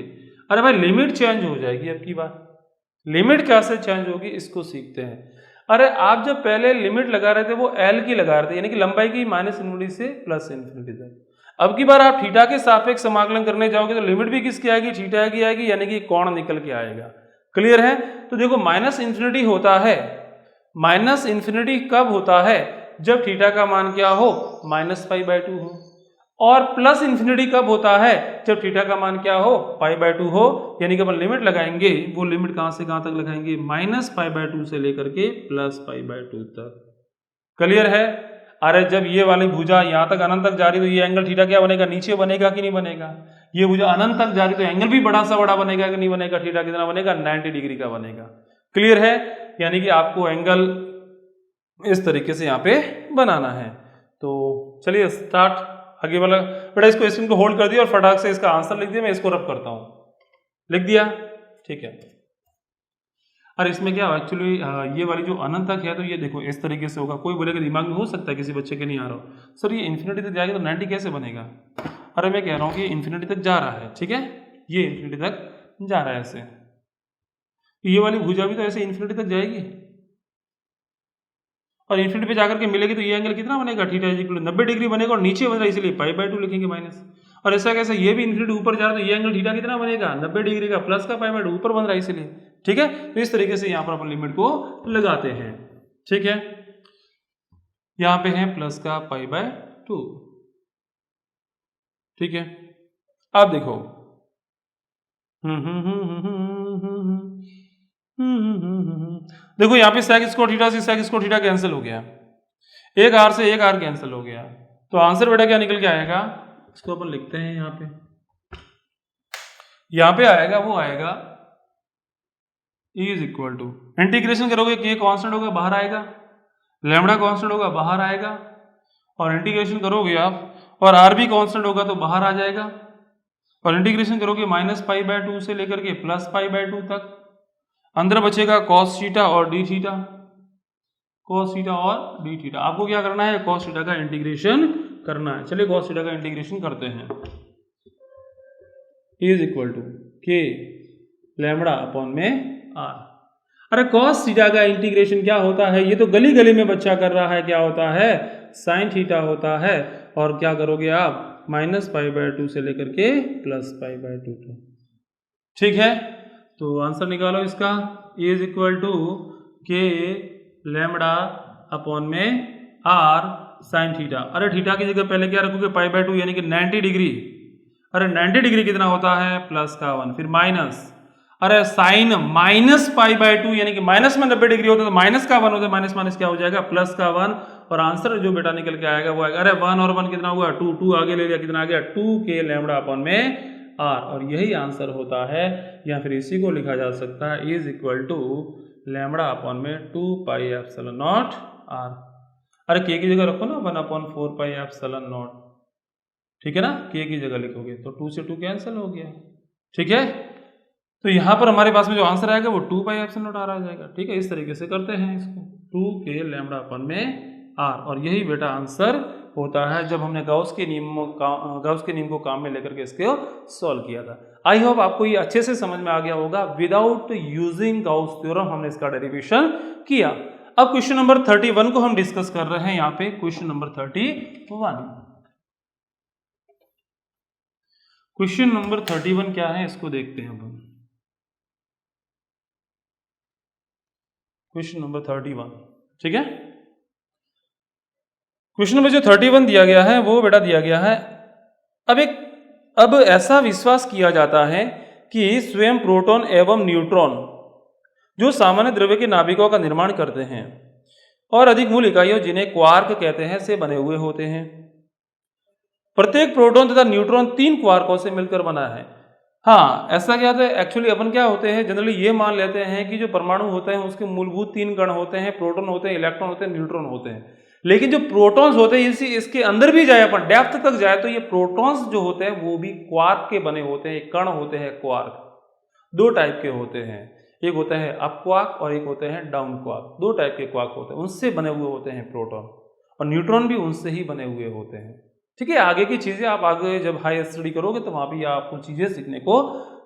अरे भाई लिमिट चेंज हो जाएगी अब की बार। लिमिट कैसे चेंज होगी इसको सीखते हैं। अरे आप जब पहले लिमिट लगा रहे थे वो l की लगा रहे थे, यानी कि लंबाई की माइनस इन्फिनिटी से प्लस इन्फिनिटी तक। अब की बार आप थीटा के सापेक्ष समाकलन करने जाओगे तो लिमिट भी किसकी आएगी? थीटा की आएगी, यानी कि कोण निकल के आएगा। क्लियर है? तो देखो माइनस इन्फिनिटी होता है, माइनस इन्फिनिटी कब होता है? जब थीटा का मान क्या हो? -π/2 हो। और प्लस इन्फिनिटी कब होता है? जब थीटा का मान क्या हो? π/2 हो। यानी कि अपन लिमिट लगाएंगे, वो लिमिट कहां से कहां तक लगाएंगे? -π/2 से लेकर के +π/2 तक। क्लियर है? अरे जब ये वाली भुजा यहां तक अनंत तक जा रही तो ये एंगल थीटा क्या बनेगा? नीचे बनेगा कि नहीं बनेगा? ये भुजा अनंत तक जा रही तो एंगल भी बड़ा सा बड़ा बनेगा कि नहीं बनेगा? थीटा कितना बनेगा? 90 डिग्री का बनेगा। क्लियर है? यानी कि आपको एंगल इस तरीके से यहाँ पे बनाना है। तो चलिए स्टार्ट, आगे वाला। बेटा इसको स्क्रीन को होल्ड कर दिया और फटाक से इसका आंसर लिख दिया। मैं इसको रब करता हूँ, लिख दिया। ठीक है, और इसमें क्या एक्चुअली ये वाली जो अनंत तक है तो ये देखो इस तरीके से होगा। कोई बोलेगा दिमाग में हो सकता है किसी बच्चे के नहीं आ रहा हो, सर ये इन्फिनिटी तक जाएगा तो 90 कैसे बनेगा? अरे मैं कह रहा हूँ कि इन्फिनिटी तक जा रहा है। ठीक है, ये इन्फिनिटी तक जा रहा है ऐसे, ये वाली भुजा भी तो ऐसे इन्फिनिटी तक जाएगी। और इन्फिनिटी पे जाकर के मिलेगी तो ये एंगल कितना बनेगा, theta is equal to 90 degree बनेगा और नीचे बन रहा है इसलिए π/2 लिखेंगे माइनस। और ऐसा कैसे, ये भी इन्फिनिटी ऊपर जा रहा है तो ये एंगल थीटा कितना बनेगा 90 डिग्री का, प्लस का π/2 ऊपर बन रहा है इसलिए। ठीक है, तो इस तरीके से यहाँ पर अपन लिमिट को लगाते हैं। ठीक है, यहाँ पे है प्लस का π/2। ठीक है, अब देखो देखो यहाँ पे sec स्क्वायर थीटा से sec स्क्वायर थीटा कैंसिल हो गया, एक आर से एक आर कैंसिल हो गया, तो आंसर बेटा क्या निकल के आएगा, इसको अपन लिखते हैं यहाँ पे आएगा, वो आएगा E is equal to, integration करोगे के कांस्टेंट होगा बाहर आएगा, लैम्बडा कांस्टेंट होगा बाहर आएगा, और इंटीग्रेशन करोगे आप और आर भी कांस्टेंट होगा तो बाहर आ जाएगा, और इंटीग्रेशन करोगे -π/2 से लेकर के +π/2 तक, अंदर बचेगा cos थीटा और d थीटा, cos थीटा और d थीटा। आपको क्या करना है, cos थीटा का इंटीग्रेशन करना है। चलिए cos थीटा का इंटीग्रेशन करते हैं। इज इक्वल टू के लैम्बडा अपॉन में r। अरे cos थीटा का इंटीग्रेशन क्या होता है, ये तो गली गली में बच्चा कर रहा है, क्या होता है sin थीटा होता है, और क्या करोगे आप -π/2 से लेकर के +π/2 तक। ठीक है, तो आंसर निकालो इसका, E इज इक्वल टू के लैम्बडा अपॉन में r sin थीटा। अरे थीटा की जगह पहले क्या रखोगे π/2 यानी कि 90 डिग्री, अरे 90 डिग्री कितना होता है प्लस का 1, फिर माइनस, अरे साइन -π/2 यानी कि माइनस में 90 डिग्री होता है तो माइनस का 1 होता है, माइनस माइनस क्या हो जाएगा प्लस का 1, और आंसर जो बेटा निकल के आएगा वो आएगा, अरे 1 और 1 कितना हुआ 2, 2 आगे ले लिया कितना आ गया 2 के लैम्बडा अपॉन में r, और यही आंसर होता है, या फिर इसी को लिखा जा सकता है is equal to lambda upon में 2πε0 r। अरे के की जगह रखो ना 1/4πε0, ठीक है ना, के की जगह लिखोगे तो 2 से 2 कैंसिल हो गया। ठीक है, तो यहाँ पर हमारे पास में जो आंसर आएगा वो 2πε0 r आ जाएगा। ठीक है, इस तरीके से करते हैं इसको, 2 के लैम्बडा अपॉन में r, और यही बेटा आंसर होता है जब हमने गाउस के नियम को काम में लेकर के इसको सॉल्व किया था। आई होप आपको ये अच्छे से समझ में आ गया होगा। विदाउट यूजिंग गाउस थ्योरम हमने इसका डेरिवेशन किया। अब क्वेश्चन नंबर 31 को हम डिस्कस कर रहे हैं। यहाँ पे क्वेश्चन नंबर 31, क्वेश्चन नंबर 31 क्या है इसको देखते हैं अपन। क्वेश्चन नंबर 31, ठीक है, क्वेश्चन नंबर जो 31 दिया गया है वो बेटा दिया गया है, अब ऐसा विश्वास किया जाता है कि स्वयं प्रोटॉन एवं न्यूट्रॉन जो सामान्य द्रव्य के नाभिकों का निर्माण करते हैं और अधिक मूल इकाइयों जिन्हें क्वार्क कहते हैं से बने हुए होते हैं। प्रत्येक प्रोटॉन तथा न्यूट्रॉन 3 क्वार्कों से मिलकर बना है। हाँ, ऐसा क्या है, एक्चुअली अपन क्या होते हैं जनरली ये मान लेते हैं कि जो परमाणु होते हैं उसके मूलभूत 3 कण होते हैं, प्रोटॉन होते हैं, इलेक्ट्रॉन होते हैं, न्यूट्रॉन होते हैं। लेकिन जो प्रोटॉन्स होते हैं इसके अंदर भी जाए अपन डेप्थ तक जाए तो ये प्रोटॉन्स जो होते हैं वो भी क्वार्क के बने होते हैं, कण होते हैं क्वार्क। 2 टाइप के होते हैं, एक होता है अप क्वार्क और एक होते हैं डाउन क्वार्क। 2 टाइप के क्वार्क होते हैं, उनसे बने हुए होते हैं प्रोटॉन, और न्यूट्रॉन भी उनसे ही बने हुए होते हैं। ठीक है, आगे की चीजें आप आगे जब हाई स्टडी करोगे तो वहां भी आपको चीजें सीखने को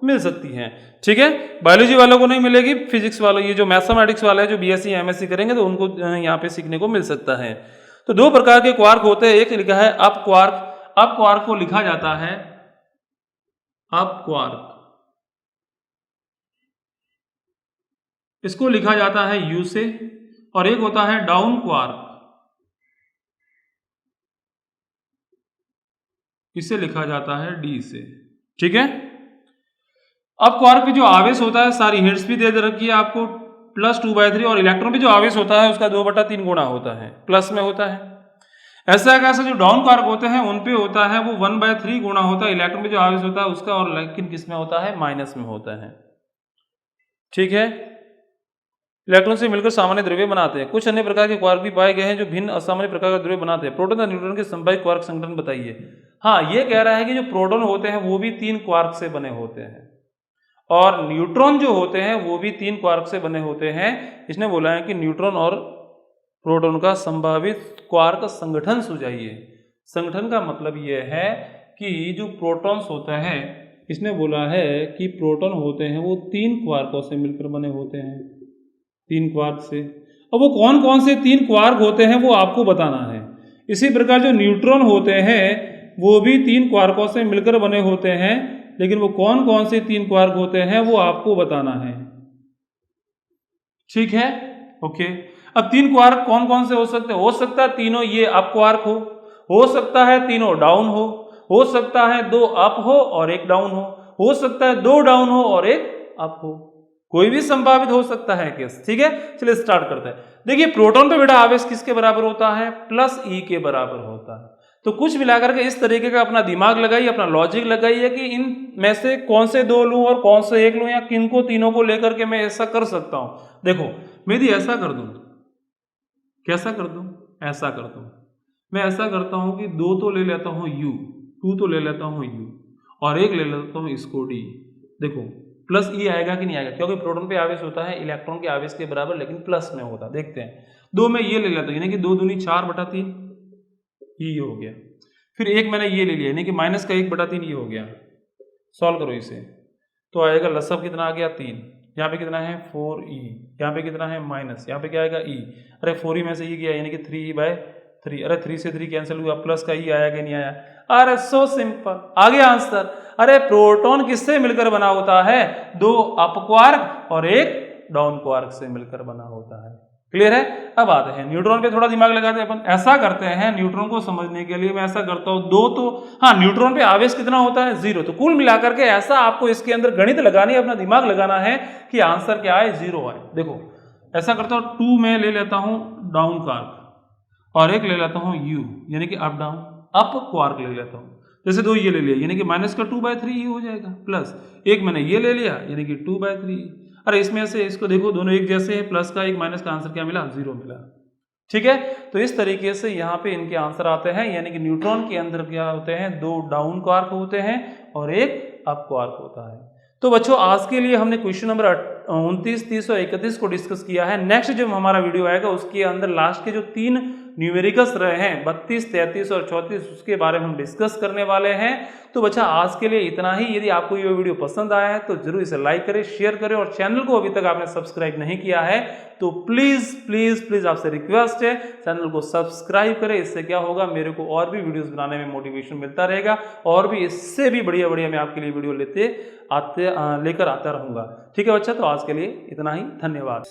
मिल सकती हैं। ठीक है, बायोलॉजी वालों को नहीं मिलेगी, फिजिक्स वालों, ये जो मैथमेटिक्स वाला है जो बीएससी एमएससी करेंगे तो उनको यहाँ पे सीखने को मिल सकता है। तो 2 प्रकार के क्वार्क होते हैं, एक लिखा है अप क्वार्क। अप क्वार्क को लिखा जाता है अप क्वार्क, इसको लिखा जाता है U से, और एक होता है डाउन क्वार्क, इसे लिखा जाता है D से। ठीक है, अब क्वार्क पे जो आवेश होता है, सारी हिंट्स भी दे रखी है आपको, +2/3, और इलेक्ट्रॉन पे जो आवेश होता है उसका 2/3 गुणा होता है, प्लस में होता है। ऐसा जो डाउन क्वार्क होते हैं उन पे होता है वो 1/3 गुणा होता है इलेक्ट्रॉन पे जो आवेश होता है उसका, और लेकिन किस में होता है, माइनस में होता है। ठीक है, इलेक्ट्रॉन से मिलकर सामान्य द्रव्य बनाते हैं। कुछ अन्य प्रकार के क्वार्क भी पाए गए हैं जो भिन्न असामान्य प्रकार का द्रव्य बनाते हैं। प्रोटॉन और न्यूट्रॉन के संभावित क्वार्क संगठन बताइए। हाँ, ये कह रहा है कि जो प्रोटॉन होते हैं वो भी 3 क्वार्क से बने होते हैं, और न्यूट्रॉन जो होते हैं वो भी 3 क्वार्क से बने होते हैं। इसने बोला है कि न्यूट्रॉन और प्रोटॉन का संभावित क्वार्क संगठन सुझाइए। संगठन का मतलब ये है कि जो प्रोटॉन्स होते हैं, इसने बोला है कि प्रोटॉन होते हैं वो 3 क्वार्कों से मिलकर बने होते हैं, 3 क्वार्क से। और वो कौन कौन से 3 क्वार्क होते हैं वो आपको बताना है। इसी प्रकार जो न्यूट्रॉन होते हैं वो भी 3 क्वार्कों से मिलकर बने होते हैं, लेकिन वो कौन कौन से 3 क्वार्क होते हैं वो आपको बताना है। ठीक है, ओके। अब 3 क्वार्क कौन कौन से हो सकते हैं? हो सकता है तीनों ये अप क्वार्क हो सकता है तीनों डाउन हो सकता है 2 अप हो और 1 डाउन हो सकता है 2 डाउन हो और 1 अप हो, कोई भी संभावित हो सकता है केस। ठीक है, चलिए स्टार्ट करते हैं। देखिए प्रोटॉन पे बेटा आवेश किसके बराबर होता है? प्लस ई के बराबर होता है। तो कुछ मिलाकर के इस तरीके का अपना दिमाग लगाइए, अपना लॉजिक लगाइए कि इन में से कौन से 2 लूं और कौन से 1 लूं, या किन को तीनों को लेकर के मैं ऐसा कर सकता हूं। देखो मैं यदि ऐसा कर दूं, कैसा कर दूं? ऐसा कर दूं। मैं ऐसा करता हूं कि 2 तो ले लेता हूं U, 2 तो ले लेता हूं U और 1 ले लेता हूं इसको D। देखो प्लस ई आएगा कि नहीं आएगा, क्योंकि प्रोटॉन पे आवेश होता है इलेक्ट्रॉन के आवेश के बराबर, लेकिन प्लस में होता। देखते हैं। 2 में ये ले लेता हूं, यानी कि 2 दूनी 4/3 ये हो गया। फिर 1 मैंने ये ले लिया, यानी कि माइनस का 1/3 ये हो गया। सॉल्व करो इसे तो आएगा लसब कितना आ गया 3। यहाँ पे कितना है 4e, यहाँ पे कितना है माइनस, यहाँ पे क्या आएगा e। अरे 4e में से e गया, यानी कि 3e/3। अरे 3 से 3 कैंसिल हुआ, प्लस का e आया कि नहीं आया? अरे सो सिंपल, आ गया आंसर। अरे प्रोटॉन किससे मिलकर बना होता है? 2 अप क्वार्क और 1 डाउन क्वार्क से मिलकर बना होता है। क्लियर है? अब आते हैं न्यूट्रॉन पे, थोड़ा दिमाग लगाते हैं अपन। ऐसा करते हैं न्यूट्रॉन को समझने के लिए, मैं ऐसा करता हूं 2 तो हाँ, न्यूट्रॉन पे आवेश कितना होता है? 0। तो कुल मिलाकर के ऐसा आपको इसके अंदर गणित लगानी है, अपना दिमाग लगाना है कि आंसर क्या आए? 0 आए। देखो ऐसा करता हूं 2 में ले लेता हूं डाउन क्वार्क और 1 ले लेता हूं U, यानी कि अप डाउन अप क्वार्क ले लेता हूं। जैसे 2 ये ले लिया, यानी कि माइनस का 2/3 ये हो जाएगा, प्लस 1 मैंने ये ले लिया, यानी कि 2/3। अरे इसमें से इसको देखो, दोनों एक जैसे हैं, प्लस का 1 माइनस का आंसर क्या मिला? 0 मिला। ठीक है, तो इस तरीके से यहाँ पे इनके आंसर आते हैं, यानी कि न्यूट्रॉन के अंदर क्या होते हैं? 2 डाउन क्वार्क होते हैं और 1 अप क्वार्क होता है। तो बच्चों आज के लिए हमने क्वेश्चन नंबर 29, 30 और 31 को डिस्कस किया है। नेक्स्ट जब हमारा वीडियो आएगा उसके अंदर लास्ट के जो 3 न्यूमेरिकल्स रहे हैं 32, 33 और 34, उसके बारे में हम डिस्कस करने वाले हैं। तो बच्चा आज के लिए इतना ही। यदि आपको ये वीडियो पसंद आया है तो जरूर इसे लाइक करें, शेयर करें, और चैनल को अभी तक आपने सब्सक्राइब नहीं किया है तो प्लीज प्लीज प्लीज आपसे रिक्वेस्ट है चैनल को सब्सक्राइब करें। इससे क्या होगा, मेरे को और भी वीडियोस बनाने में मोटिवेशन मिलता रहेगा, और भी इससे भी बढ़िया बढ़िया मैं आपके लिए वीडियो लेकर आता रहूंगा। ठीक है बच्चा, तो आज के लिए इतना ही। धन्यवाद।